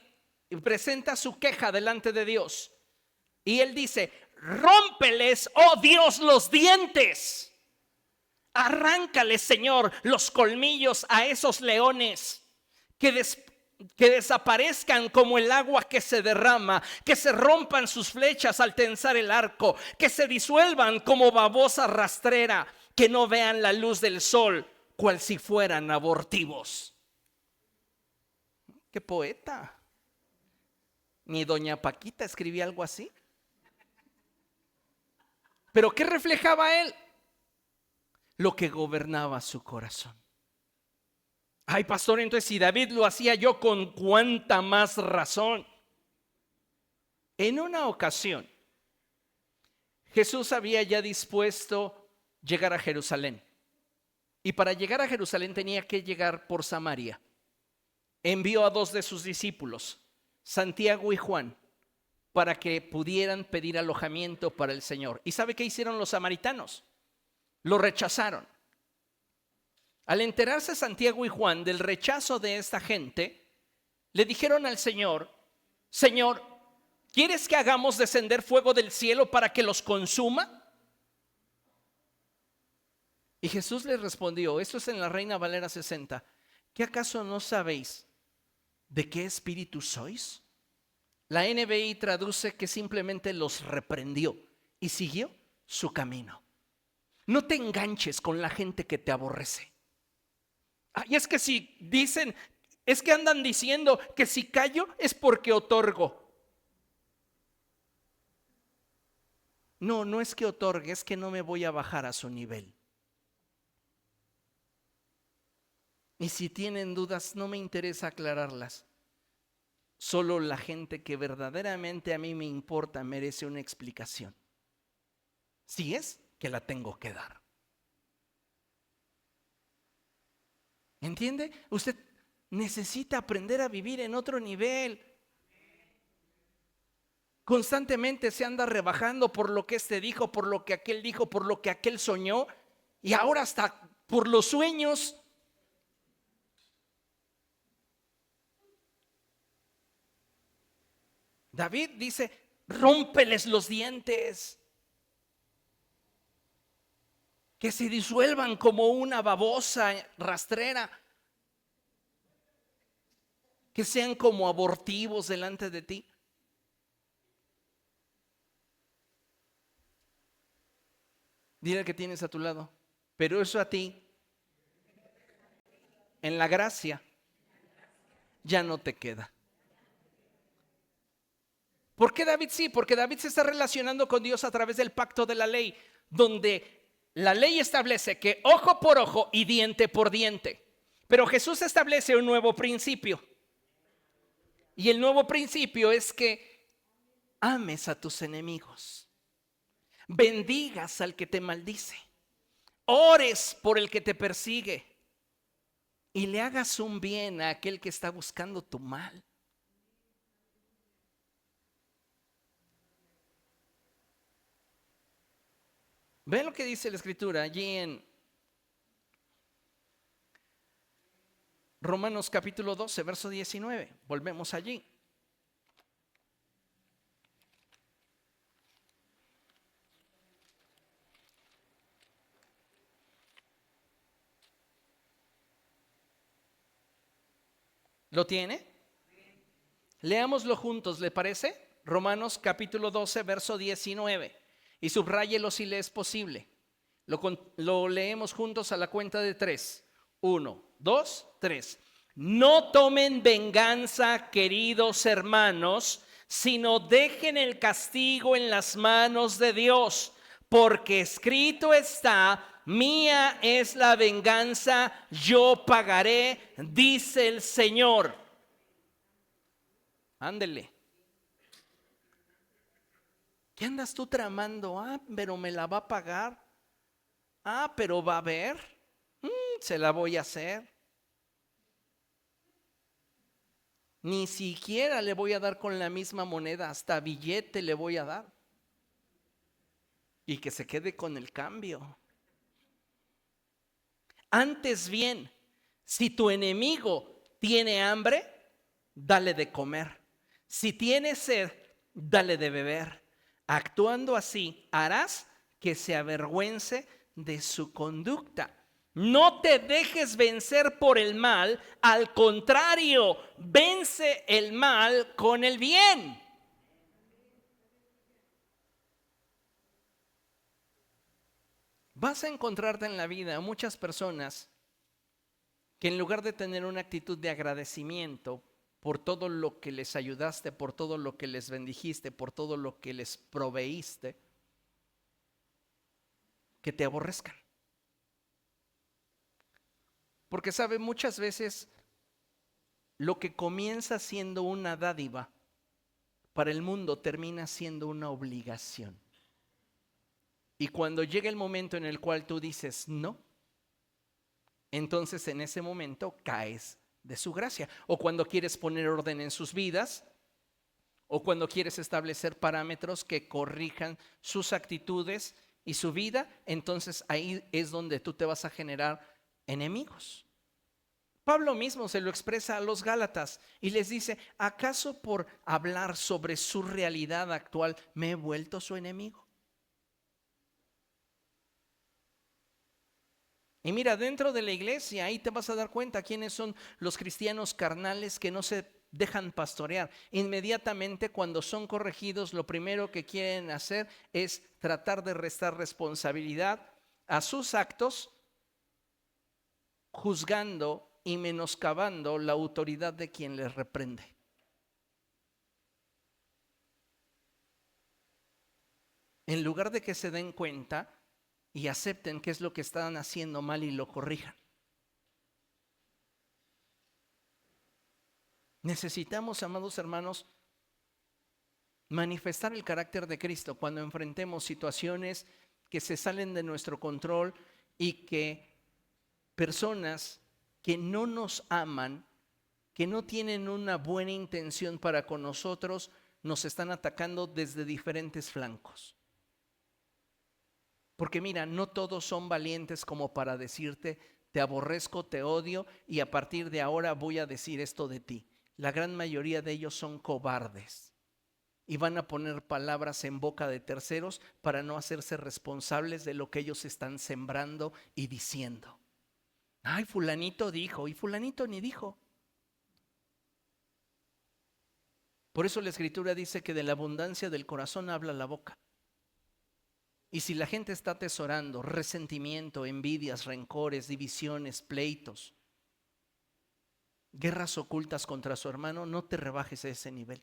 [SPEAKER 1] y presenta su queja delante de Dios. Y él dice, rómpeles, oh Dios, los dientes. Arráncales, Señor, los colmillos a esos leones. Que desaparezcan como el agua que se derrama, que se rompan sus flechas al tensar el arco, que se disuelvan como babosa rastrera, que no vean la luz del sol, cual si fueran abortivos. ¡Qué poeta! Ni doña Paquita escribía algo así. ¿Pero qué reflejaba él? Lo que gobernaba su corazón. Ay, pastor, entonces si David lo hacía, yo con cuánta más razón. En una ocasión, Jesús había ya dispuesto llegar a Jerusalén. Y para llegar a Jerusalén tenía que llegar por Samaria. Envió a 2 de sus discípulos, Santiago y Juan, para que pudieran pedir alojamiento para el Señor. ¿Y sabe qué hicieron los samaritanos? Lo rechazaron. Al enterarse Santiago y Juan del rechazo de esta gente, le dijeron al Señor, Señor, ¿quieres que hagamos descender fuego del cielo para que los consuma? Y Jesús les respondió, esto es en la Reina Valera 60, ¿qué acaso no sabéis de qué espíritu sois? La NBI traduce que simplemente los reprendió y siguió su camino. No te enganches con la gente que te aborrece. Y es que si dicen, es que andan diciendo que si callo es porque otorgo. No, no es que otorgue, es que no me voy a bajar a su nivel. Y si tienen dudas, no me interesa aclararlas. Solo la gente que verdaderamente a mí me importa merece una explicación. Si es que la tengo que dar. ¿Entiende? Usted necesita aprender a vivir en otro nivel. Constantemente se anda rebajando por lo que este dijo, por lo que aquel dijo, por lo que aquel soñó, y ahora hasta por los sueños. David dice, rómpeles los dientes, que se disuelvan como una babosa rastrera, que sean como abortivos delante de ti. Dile que tienes a tu lado, pero eso a ti, en la gracia, ya no te queda. ¿Por qué David sí? Porque David se está relacionando con Dios a través del pacto de la ley, donde la ley establece que ojo por ojo y diente por diente. Pero Jesús establece un nuevo principio. Y el nuevo principio es que ames a tus enemigos, bendigas al que te maldice, ores por el que te persigue y le hagas un bien a aquel que está buscando tu mal. Ven lo que dice la Escritura allí en Romanos capítulo 12, verso 19. Volvemos allí. ¿Lo tiene? Leámoslo juntos, ¿le parece? Romanos capítulo 12, verso 19. Y subráyelo si le es posible. Lo leemos juntos a la cuenta de 3. 1, 2, 3. No tomen venganza, queridos hermanos, sino dejen el castigo en las manos de Dios, porque escrito está: mía es la venganza, yo pagaré, dice el Señor. Ándele. ¿Qué andas tú tramando? Pero me la va a pagar. Pero va a ver. Se la voy a hacer. Ni siquiera le voy a dar con la misma moneda, hasta billete le voy a dar. Y que se quede con el cambio. Antes bien, si tu enemigo tiene hambre, dale de comer. Si tiene sed, dale de beber. Actuando así, harás que se avergüence de su conducta. No te dejes vencer por el mal, al contrario, vence el mal con el bien. Vas a encontrarte en la vida muchas personas que en lugar de tener una actitud de agradecimiento por todo lo que les ayudaste, por todo lo que les bendijiste, por todo lo que les proveíste, que te aborrezcan. Porque sabe, muchas veces lo que comienza siendo una dádiva para el mundo termina siendo una obligación. Y cuando llega el momento en el cual tú dices no, entonces en ese momento caes de su gracia. O cuando quieres poner orden en sus vidas, o cuando quieres establecer parámetros que corrijan sus actitudes y su vida, entonces ahí es donde tú te vas a generar enemigos. Pablo mismo se lo expresa a los Gálatas y les dice: ¿acaso por hablar sobre su realidad actual me he vuelto su enemigo? Y mira, dentro de la iglesia ahí te vas a dar cuenta quiénes son los cristianos carnales que no se dejan pastorear. Inmediatamente cuando son corregidos, lo primero que quieren hacer es tratar de restar responsabilidad a sus actos, juzgando y menoscabando la autoridad de quien les reprende. En lugar de que se den cuenta y acepten qué es lo que están haciendo mal y lo corrijan. Necesitamos, amados hermanos, manifestar el carácter de Cristo cuando enfrentemos situaciones que se salen de nuestro control y que personas que no nos aman, que no tienen una buena intención para con nosotros, nos están atacando desde diferentes flancos. Porque mira, no todos son valientes como para decirte, te aborrezco, te odio y a partir de ahora voy a decir esto de ti. La gran mayoría de ellos son cobardes y van a poner palabras en boca de terceros para no hacerse responsables de lo que ellos están sembrando y diciendo. Ay, fulanito dijo y fulanito ni dijo. Por eso la Escritura dice que de la abundancia del corazón habla la boca. Y si la gente está atesorando resentimiento, envidias, rencores, divisiones, pleitos, guerras ocultas contra su hermano, no te rebajes a ese nivel.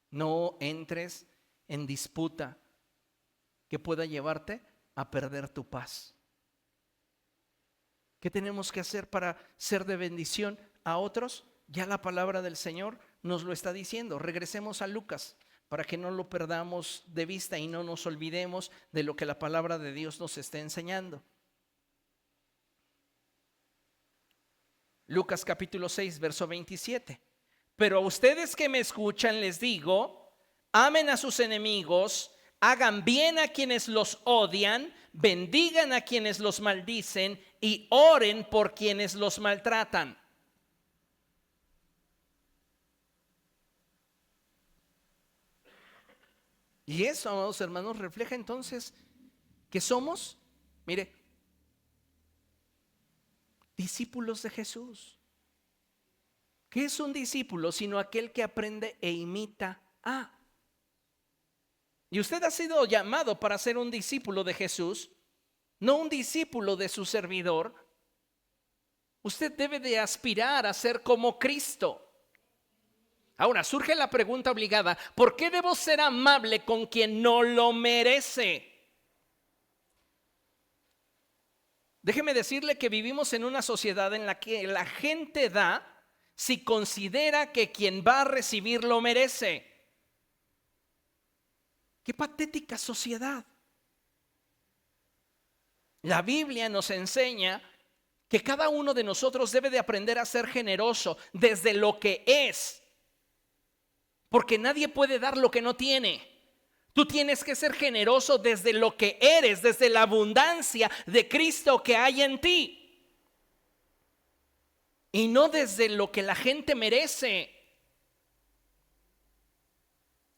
[SPEAKER 1] No entres en disputa que pueda llevarte a perder tu paz. ¿Qué tenemos que hacer para ser de bendición a otros? Ya la palabra del Señor nos lo está diciendo. Regresemos a Lucas para que no lo perdamos de vista y no nos olvidemos de lo que la palabra de Dios nos está enseñando. Lucas capítulo 6, verso 27. Pero a ustedes que me escuchan les digo, amen a sus enemigos, hagan bien a quienes los odian, bendigan a quienes los maldicen y oren por quienes los maltratan. Y eso, amados hermanos, refleja entonces que somos, mire, discípulos de Jesús. ¿Qué es un discípulo? Sino aquel que aprende e imita a. Y usted ha sido llamado para ser un discípulo de Jesús, no un discípulo de su servidor. Usted debe de aspirar a ser como Cristo. Ahora surge la pregunta obligada, ¿por qué debo ser amable con quien no lo merece? Déjeme decirle que vivimos en una sociedad en la que la gente da si considera que quien va a recibir lo merece. ¡Qué patética sociedad! La Biblia nos enseña que cada uno de nosotros debe de aprender a ser generoso desde lo que es. Porque nadie puede dar lo que no tiene. Tú tienes que ser generoso desde lo que eres, desde la abundancia de Cristo que hay en ti. Y no desde lo que la gente merece.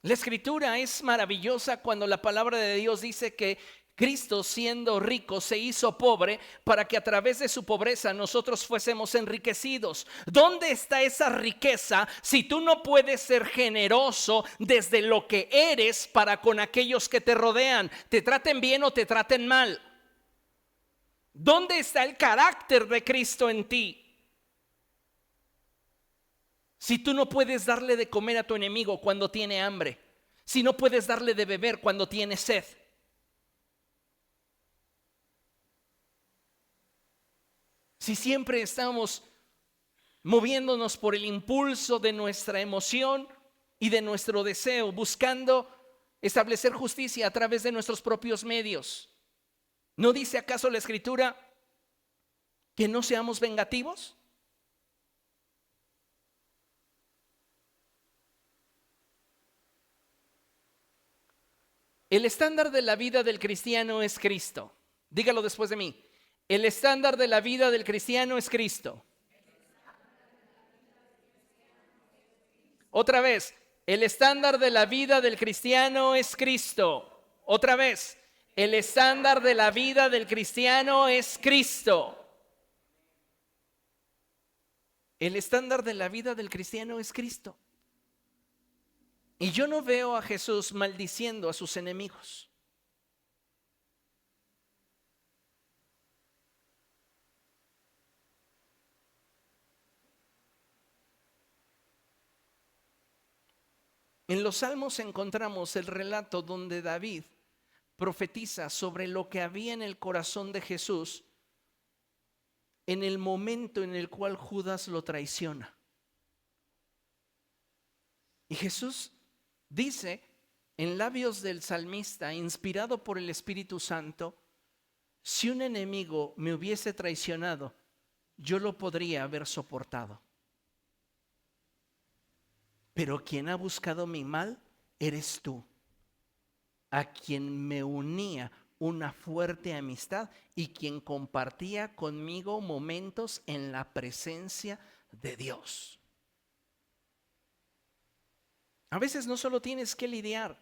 [SPEAKER 1] La Escritura es maravillosa cuando la palabra de Dios dice que Cristo, siendo rico, se hizo pobre para que a través de su pobreza nosotros fuésemos enriquecidos. ¿Dónde está esa riqueza si tú no puedes ser generoso desde lo que eres para con aquellos que te rodean, te traten bien o te traten mal? ¿Dónde está el carácter de Cristo en ti? Si tú no puedes darle de comer a tu enemigo cuando tiene hambre, si no puedes darle de beber cuando tiene sed, si siempre estamos moviéndonos por el impulso de nuestra emoción y de nuestro deseo, buscando establecer justicia a través de nuestros propios medios, ¿no dice acaso la Escritura que no seamos vengativos? El estándar de la vida del cristiano es Cristo. Dígalo después de mí. El estándar de la vida del cristiano es Cristo. Otra vez, el estándar de la vida del cristiano es Cristo. Otra vez, el estándar de la vida del cristiano es Cristo. El estándar de la vida del cristiano es Cristo. Y yo no veo a Jesús maldiciendo a sus enemigos. En los Salmos encontramos el relato donde David profetiza sobre lo que había en el corazón de Jesús en el momento en el cual Judas lo traiciona. Y Jesús dice en labios del salmista, inspirado por el Espíritu Santo, si un enemigo me hubiese traicionado, yo lo podría haber soportado. Pero quien ha buscado mi mal eres tú, a quien me unía una fuerte amistad y quien compartía conmigo momentos en la presencia de Dios. A veces no solo tienes que lidiar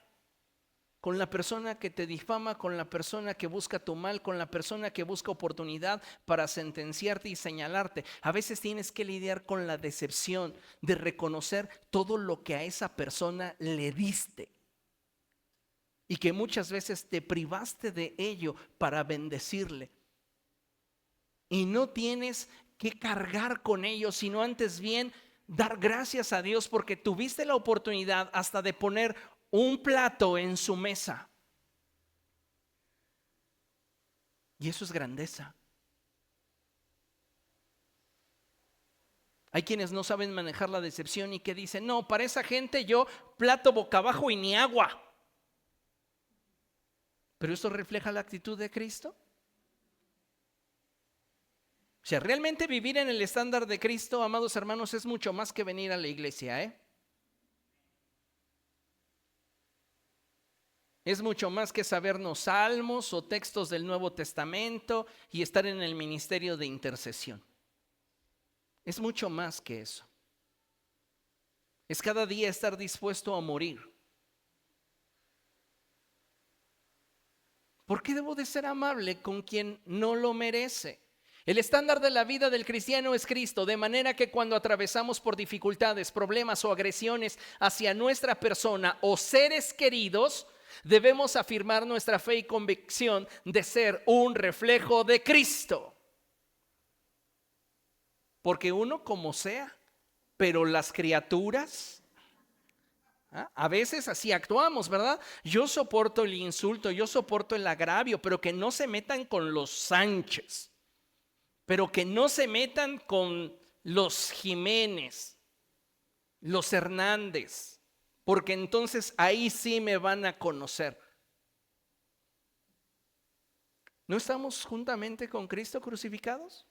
[SPEAKER 1] con la persona que te difama, con la persona que busca tu mal, con la persona que busca oportunidad para sentenciarte y señalarte. A veces tienes que lidiar con la decepción de reconocer todo lo que a esa persona le diste y que muchas veces te privaste de ello para bendecirle. Y no tienes que cargar con ello, sino antes bien dar gracias a Dios porque tuviste la oportunidad hasta de poner un plato en su mesa. Y eso es grandeza. Hay quienes no saben manejar la decepción y que dicen, no, para esa gente yo plato boca abajo y ni agua. ¿Pero esto refleja la actitud de Cristo? O sea, realmente vivir en el estándar de Cristo, amados hermanos, es mucho más que venir a la iglesia, ¿eh? Es mucho más que sabernos salmos o textos del Nuevo Testamento y estar en el ministerio de intercesión. Es mucho más que eso. Es cada día estar dispuesto a morir. ¿Por qué debo de ser amable con quien no lo merece? El estándar de la vida del cristiano es Cristo, de manera que cuando atravesamos por dificultades, problemas o agresiones hacia nuestra persona o seres queridos, debemos afirmar nuestra fe y convicción de ser un reflejo de Cristo. Porque uno como sea, pero las criaturas, a veces así actuamos, ¿verdad? Yo soporto el insulto, yo soporto el agravio, pero que no se metan con los Sánchez. Pero que no se metan con los Jiménez, los Hernández, porque entonces ahí sí me van a conocer. ¿No estamos juntamente con Cristo crucificados?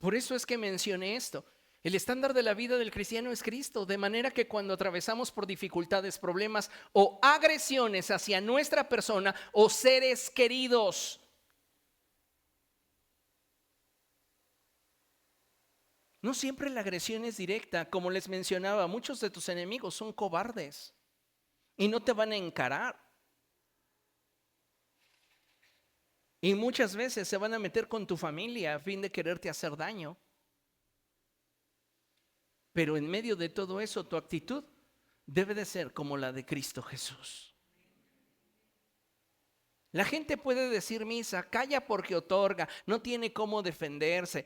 [SPEAKER 1] Por eso es que mencioné esto. El estándar de la vida del cristiano es Cristo, de manera que cuando atravesamos por dificultades, problemas o agresiones hacia nuestra persona o seres queridos, no siempre la agresión es directa. Como les mencionaba, muchos de tus enemigos son cobardes y no te van a encarar. Y muchas veces se van a meter con tu familia a fin de quererte hacer daño. Pero en medio de todo eso, tu actitud debe de ser como la de Cristo Jesús. La gente puede decir misa, calla porque otorga, no tiene cómo defenderse.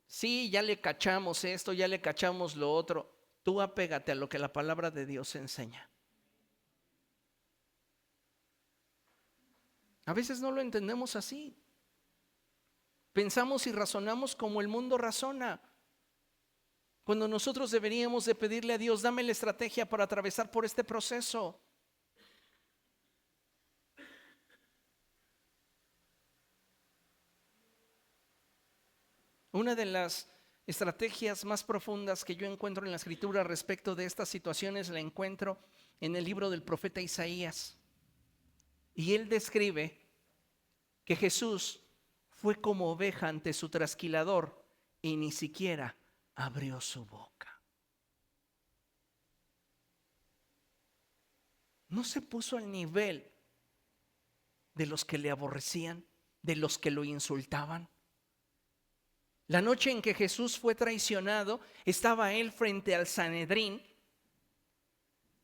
[SPEAKER 1] Sí, ya le cachamos esto, ya le cachamos lo otro. Tú apégate a lo que la palabra de Dios enseña. A veces no lo entendemos así. Pensamos y razonamos como el mundo razona. Cuando nosotros deberíamos de pedirle a Dios, dame la estrategia para atravesar por este proceso. Una de las estrategias más profundas que yo encuentro en la Escritura respecto de estas situaciones la encuentro en el libro del profeta Isaías. Y él describe que Jesús fue como oveja ante su trasquilador y ni siquiera abrió su boca. No se puso al nivel de los que le aborrecían, de los que lo insultaban. La noche en que Jesús fue traicionado, estaba él frente al Sanedrín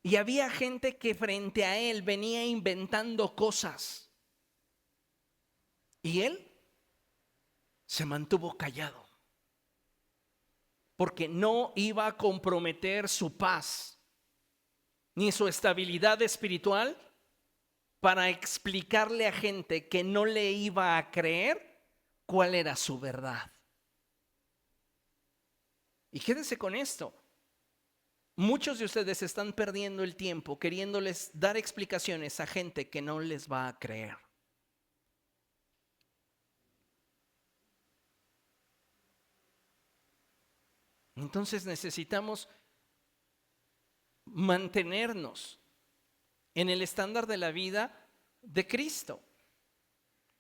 [SPEAKER 1] y había gente que frente a él venía inventando cosas. Y él se mantuvo callado, porque no iba a comprometer su paz ni su estabilidad espiritual para explicarle a gente que no le iba a creer cuál era su verdad. Y quédense con esto. Muchos de ustedes están perdiendo el tiempo queriéndoles dar explicaciones a gente que no les va a creer. Entonces necesitamos mantenernos en el estándar de la vida de Cristo,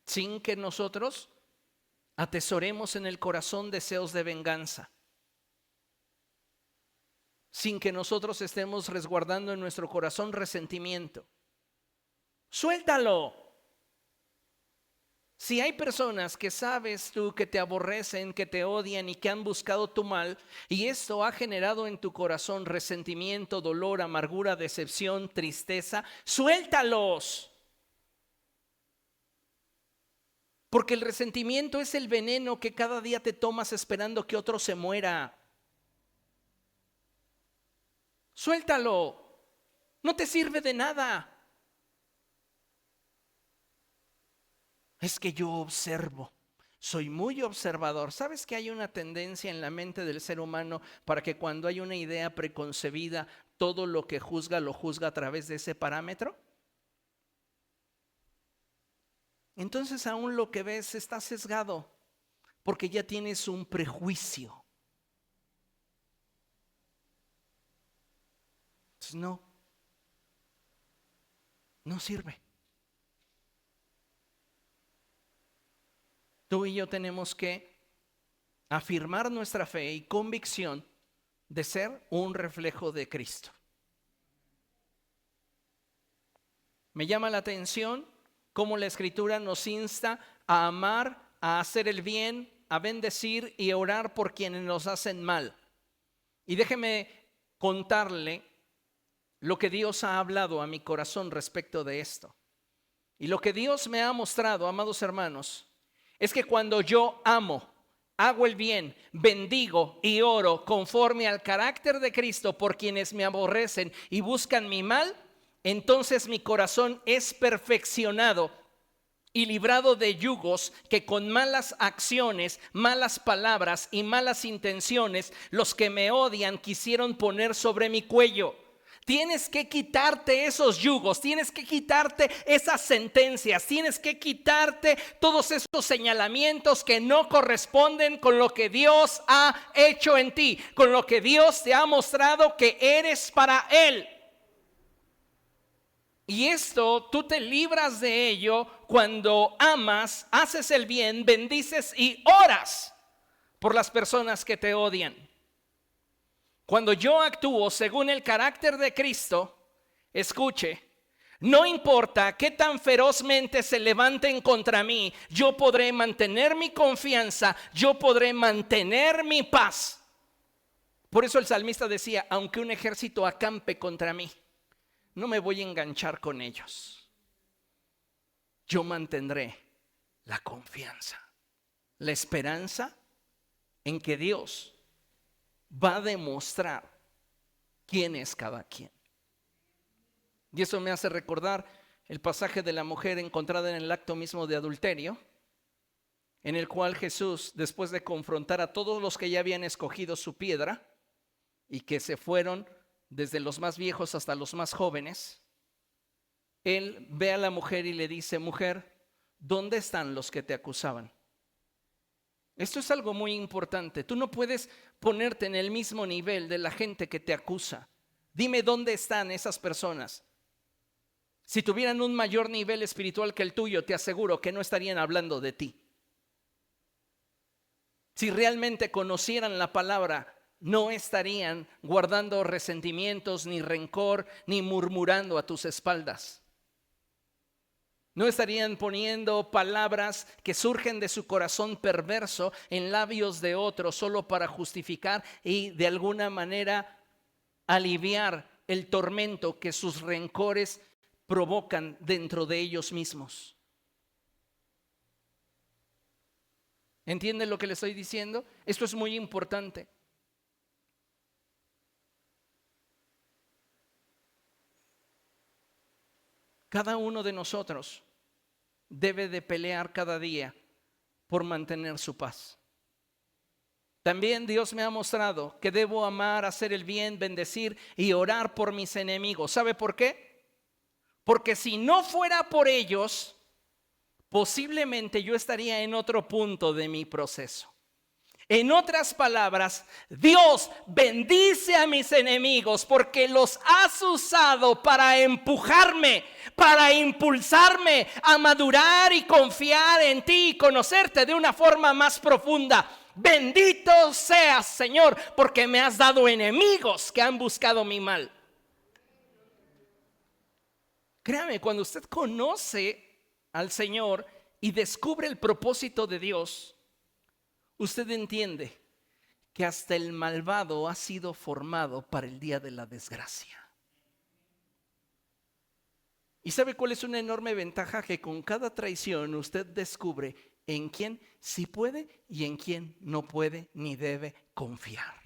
[SPEAKER 1] sin que nosotros atesoremos en el corazón deseos de venganza, sin que nosotros estemos resguardando en nuestro corazón resentimiento. Suéltalo. Si hay personas que sabes tú que te aborrecen, que te odian y que han buscado tu mal, y esto ha generado en tu corazón resentimiento, dolor, amargura, decepción, tristeza, suéltalos. Porque el resentimiento es el veneno que cada día te tomas esperando que otro se muera. Suéltalo. No te sirve de nada. Es que yo observo, soy muy observador. ¿Sabes que hay una tendencia en la mente del ser humano para que cuando hay una idea preconcebida, todo lo que juzga lo juzga a través de ese parámetro? Entonces aún lo que ves está sesgado porque ya tienes un prejuicio. Entonces no sirve. Tú y yo tenemos que afirmar nuestra fe y convicción de ser un reflejo de Cristo. Me llama la atención cómo la Escritura nos insta a amar, a hacer el bien, a bendecir y a orar por quienes nos hacen mal. Y déjeme contarle lo que Dios ha hablado a mi corazón respecto de esto. Y lo que Dios me ha mostrado, amados hermanos, es que cuando yo amo, hago el bien, bendigo y oro conforme al carácter de Cristo por quienes me aborrecen y buscan mi mal, entonces mi corazón es perfeccionado y librado de yugos que con malas acciones, malas palabras y malas intenciones los que me odian quisieron poner sobre mi cuello. Tienes que quitarte esos yugos, tienes que quitarte esas sentencias, tienes que quitarte todos esos señalamientos que no corresponden con lo que Dios ha hecho en ti, con lo que Dios te ha mostrado que eres para Él. Y esto tú te libras de ello cuando amas, haces el bien, bendices y oras por las personas que te odian. Cuando yo actúo según el carácter de Cristo, escuche, no importa qué tan ferozmente se levanten contra mí, yo podré mantener mi confianza, yo podré mantener mi paz. Por eso el salmista decía, aunque un ejército acampe contra mí, no me voy a enganchar con ellos. Yo mantendré la confianza, la esperanza en que Dios va a demostrar quién es cada quien. Y eso me hace recordar el pasaje de la mujer encontrada en el acto mismo de adulterio, en el cual Jesús, después de confrontar a todos los que ya habían escogido su piedra y que se fueron desde los más viejos hasta los más jóvenes, Él ve a la mujer y le dice, mujer, ¿dónde están los que te acusaban? Esto es algo muy importante. Tú no puedes ponerte en el mismo nivel de la gente que te acusa. Dime dónde están esas personas. Si tuvieran un mayor nivel espiritual que el tuyo, te aseguro que no estarían hablando de ti. Si realmente conocieran la palabra, no estarían guardando resentimientos, ni rencor, ni murmurando a tus espaldas. No estarían poniendo palabras que surgen de su corazón perverso en labios de otros solo para justificar y de alguna manera aliviar el tormento que sus rencores provocan dentro de ellos mismos. ¿Entienden lo que le estoy diciendo? Esto es muy importante. Cada uno de nosotros debe de pelear cada día por mantener su paz. También Dios me ha mostrado que debo amar, hacer el bien, bendecir y orar por mis enemigos. ¿Sabe por qué? Porque si no fuera por ellos, posiblemente yo estaría en otro punto de mi proceso. En otras palabras, Dios bendice a mis enemigos porque los has usado para empujarme, para impulsarme a madurar y confiar en ti y conocerte de una forma más profunda. Bendito seas, Señor, porque me has dado enemigos que han buscado mi mal. Créame, cuando usted conoce al Señor y descubre el propósito de Dios, usted entiende que hasta el malvado ha sido formado para el día de la desgracia. ¿Y sabe cuál es una enorme ventaja? Que con cada traición usted descubre en quién sí puede y en quién no puede ni debe confiar.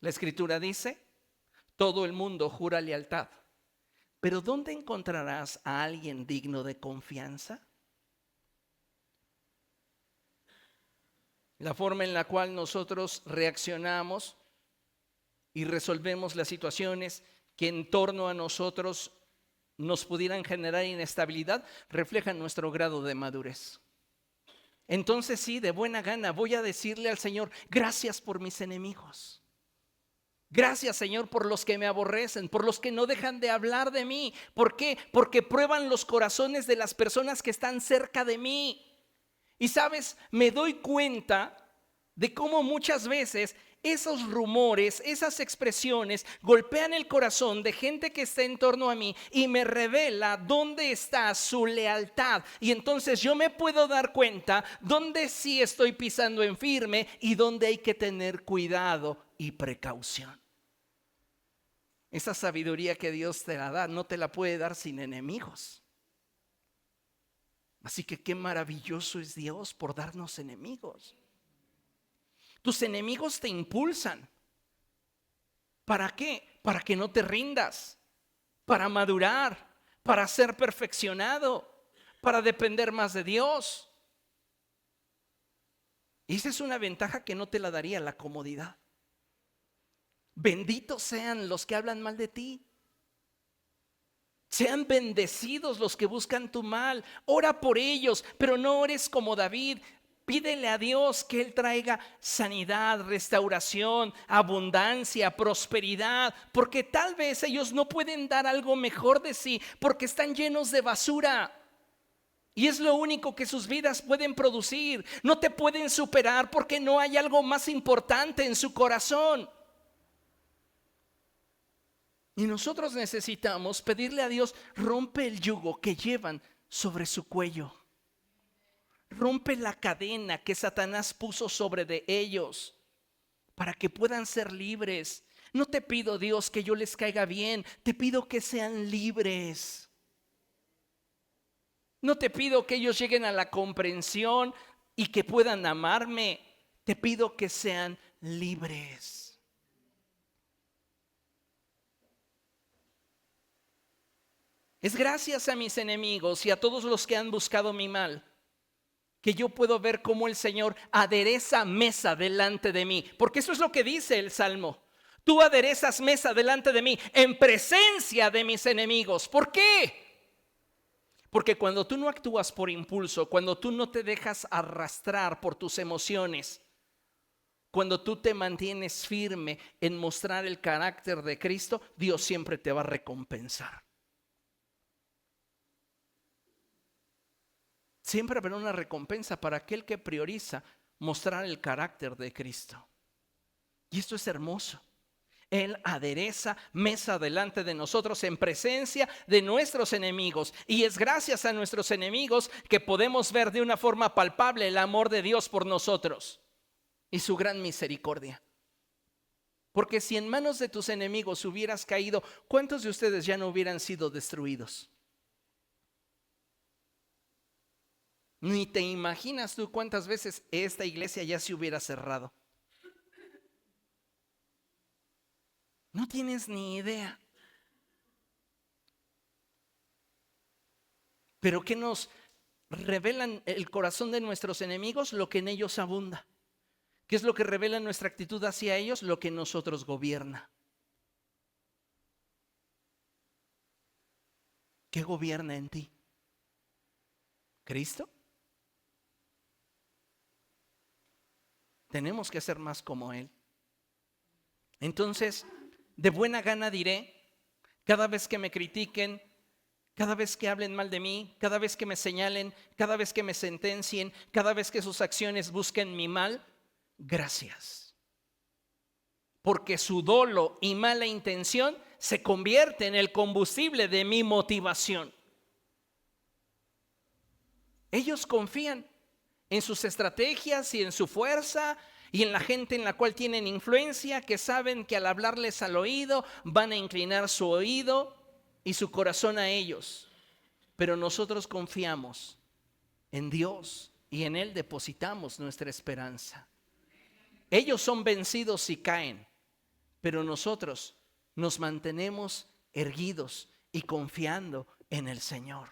[SPEAKER 1] La Escritura dice, todo el mundo jura lealtad, pero ¿dónde encontrarás a alguien digno de confianza? La forma en la cual nosotros reaccionamos y resolvemos las situaciones que en torno a nosotros nos pudieran generar inestabilidad refleja nuestro grado de madurez. Entonces sí, de buena gana voy a decirle al Señor, gracias por mis enemigos. Gracias, Señor, por los que me aborrecen, por los que no dejan de hablar de mí. ¿Por qué? Porque prueban los corazones de las personas que están cerca de mí. Y sabes, me doy cuenta de cómo muchas veces esos rumores, esas expresiones golpean el corazón de gente que está en torno a mí y me revela dónde está su lealtad. Y entonces yo me puedo dar cuenta dónde sí estoy pisando en firme y dónde hay que tener cuidado y precaución. Esa sabiduría que Dios te la da, no te la puede dar sin enemigos. Así que qué maravilloso es Dios por darnos enemigos. Tus enemigos te impulsan. ¿Para qué? Para que no te rindas, para madurar, para ser perfeccionado, para depender más de Dios. Y esa es una ventaja que no te la daría la comodidad. Benditos sean los que hablan mal de ti. Sean bendecidos los que buscan tu mal. Ora por ellos, pero no ores como David. Pídele a Dios que Él traiga sanidad, restauración, abundancia, prosperidad, porque tal vez ellos no pueden dar algo mejor de sí, porque están llenos de basura. Y es lo único que sus vidas pueden producir. No te pueden superar porque no hay algo más importante en su corazón. Y nosotros necesitamos pedirle a Dios, rompe el yugo que llevan sobre su cuello. Rompe la cadena que Satanás puso sobre de ellos para que puedan ser libres. No te pido, Dios, que yo les caiga bien, te pido que sean libres. No te pido que ellos lleguen a la comprensión y que puedan amarme, te pido que sean libres. Es gracias a mis enemigos y a todos los que han buscado mi mal que yo puedo ver cómo el Señor adereza mesa delante de mí. Porque eso es lo que dice el Salmo. Tú aderezas mesa delante de mí en presencia de mis enemigos. ¿Por qué? Porque cuando tú no actúas por impulso, cuando tú no te dejas arrastrar por tus emociones, cuando tú te mantienes firme en mostrar el carácter de Cristo, Dios siempre te va a recompensar. Siempre habrá una recompensa para aquel que prioriza mostrar el carácter de Cristo. Y esto es hermoso. Él adereza mesa delante de nosotros en presencia de nuestros enemigos. Y es gracias a nuestros enemigos que podemos ver de una forma palpable el amor de Dios por nosotros y su gran misericordia. Porque si en manos de tus enemigos hubieras caído, ¿cuántos de ustedes ya no hubieran sido destruidos? Ni te imaginas tú cuántas veces esta iglesia ya se hubiera cerrado. No tienes ni idea. Pero ¿qué nos revelan el corazón de nuestros enemigos? Lo que en ellos abunda. ¿Qué es lo que revela nuestra actitud hacia ellos? Lo que en nosotros gobierna. ¿Qué gobierna en ti? ¿Cristo? Tenemos que ser más como Él. Entonces, de buena gana diré, cada vez que me critiquen, cada vez que hablen mal de mí, cada vez que me señalen, cada vez que me sentencien, cada vez que sus acciones busquen mi mal, gracias. Porque su dolo y mala intención se convierte en el combustible de mi motivación. Ellos confían en sus estrategias y en su fuerza y en la gente en la cual tienen influencia, que saben que al hablarles al oído van a inclinar su oído y su corazón a ellos. Pero nosotros confiamos en Dios y en Él depositamos nuestra esperanza. Ellos son vencidos y caen, pero nosotros nos mantenemos erguidos y confiando en el Señor.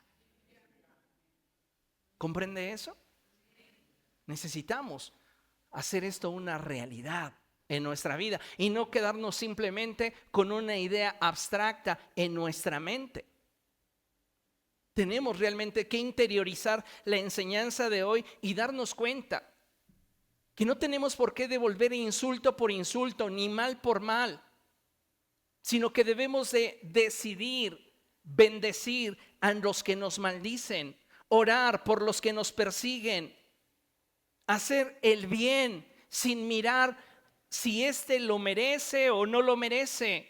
[SPEAKER 1] ¿Comprende eso? Necesitamos hacer esto una realidad en nuestra vida y no quedarnos simplemente con una idea abstracta en nuestra mente. Tenemos realmente que interiorizar la enseñanza de hoy y darnos cuenta que no tenemos por qué devolver insulto por insulto ni mal por mal, sino que debemos de decidir bendecir a los que nos maldicen, orar por los que nos persiguen, hacer el bien sin mirar si éste lo merece o no lo merece.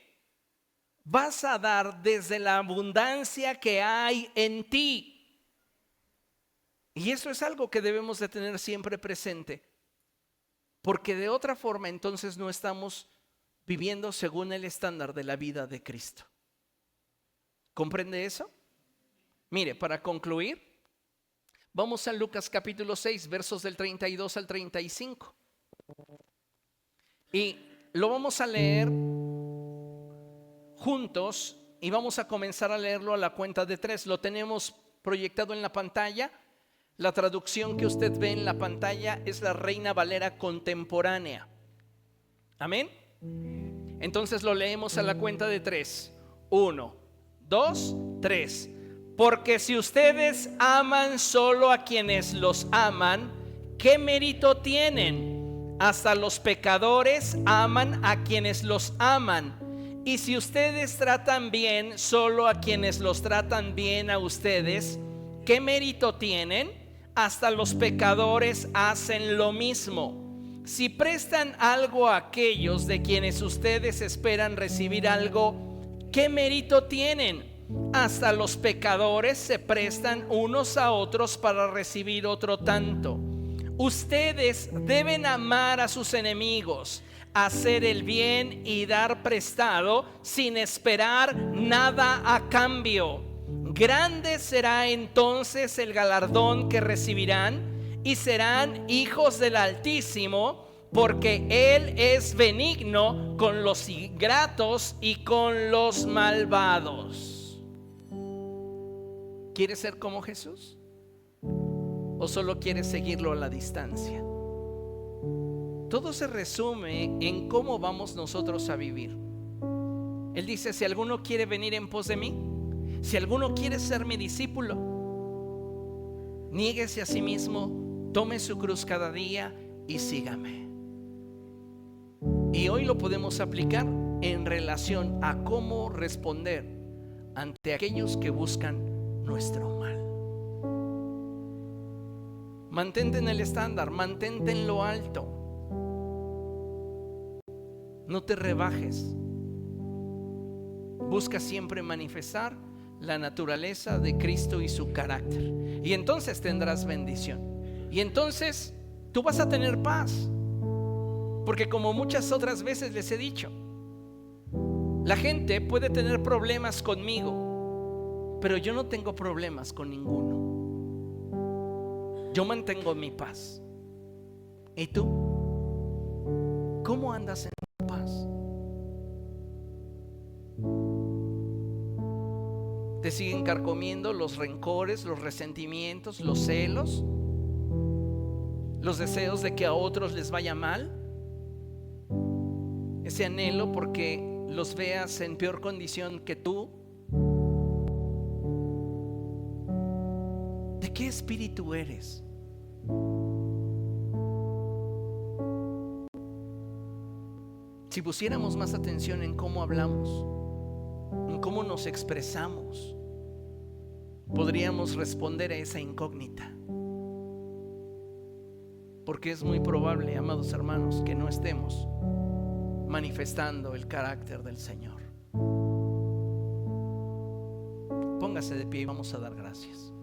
[SPEAKER 1] Vas a dar desde la abundancia que hay en ti. Y eso es algo que debemos de tener siempre presente, porque de otra forma entonces no estamos viviendo según el estándar de la vida de Cristo. ¿Comprende eso? Mire, para concluir, vamos a Lucas capítulo 6, versos del 32 al 35. Y lo vamos a leer juntos y vamos a comenzar a leerlo a la cuenta de 3. Lo tenemos proyectado en la pantalla. La traducción que usted ve en la pantalla es la Reina Valera contemporánea. Amén. Entonces lo leemos a la cuenta de 3. 1, 2, 3. Porque si ustedes aman solo a quienes los aman, ¿qué mérito tienen? Hasta los pecadores aman a quienes los aman. Y si ustedes tratan bien solo a quienes los tratan bien a ustedes, ¿qué mérito tienen? Hasta los pecadores hacen lo mismo. Si prestan algo a aquellos de quienes ustedes esperan recibir algo, ¿qué mérito tienen? Hasta los pecadores se prestan unos a otros para recibir otro tanto. Ustedes deben amar a sus enemigos, hacer el bien y dar prestado sin esperar nada a cambio. Grande será entonces el galardón que recibirán y serán hijos del Altísimo, porque Él es benigno con los ingratos y con los malvados. ¿Quieres ser como Jesús? ¿O solo quieres seguirlo a la distancia? Todo se resume en cómo vamos nosotros a vivir. Él dice: si alguno quiere venir en pos de mí, si alguno quiere ser mi discípulo, niéguese a sí mismo, tome su cruz cada día y sígame. Y hoy lo podemos aplicar en relación a cómo responder ante aquellos que buscan nuestro mal. Mantente en el estándar, mantente en lo alto. No te rebajes. Busca siempre manifestar la naturaleza de Cristo y su carácter. Y entonces tendrás bendición. Y entonces tú vas a tener paz. Porque como muchas otras veces les he dicho, la gente puede tener problemas conmigo, pero yo no tengo problemas con ninguno. Yo mantengo mi paz. ¿Y tú? ¿Cómo andas en tu paz? ¿Te siguen carcomiendo los rencores, los resentimientos, los celos, los deseos de que a otros les vaya mal? Ese anhelo porque los veas en peor condición que tú. ¿De qué espíritu eres? Si pusiéramos más atención en cómo hablamos, en cómo nos expresamos, podríamos responder a esa incógnita. Porque es muy probable, amados hermanos, que no estemos manifestando el carácter del Señor. Póngase de pie y vamos a dar gracias.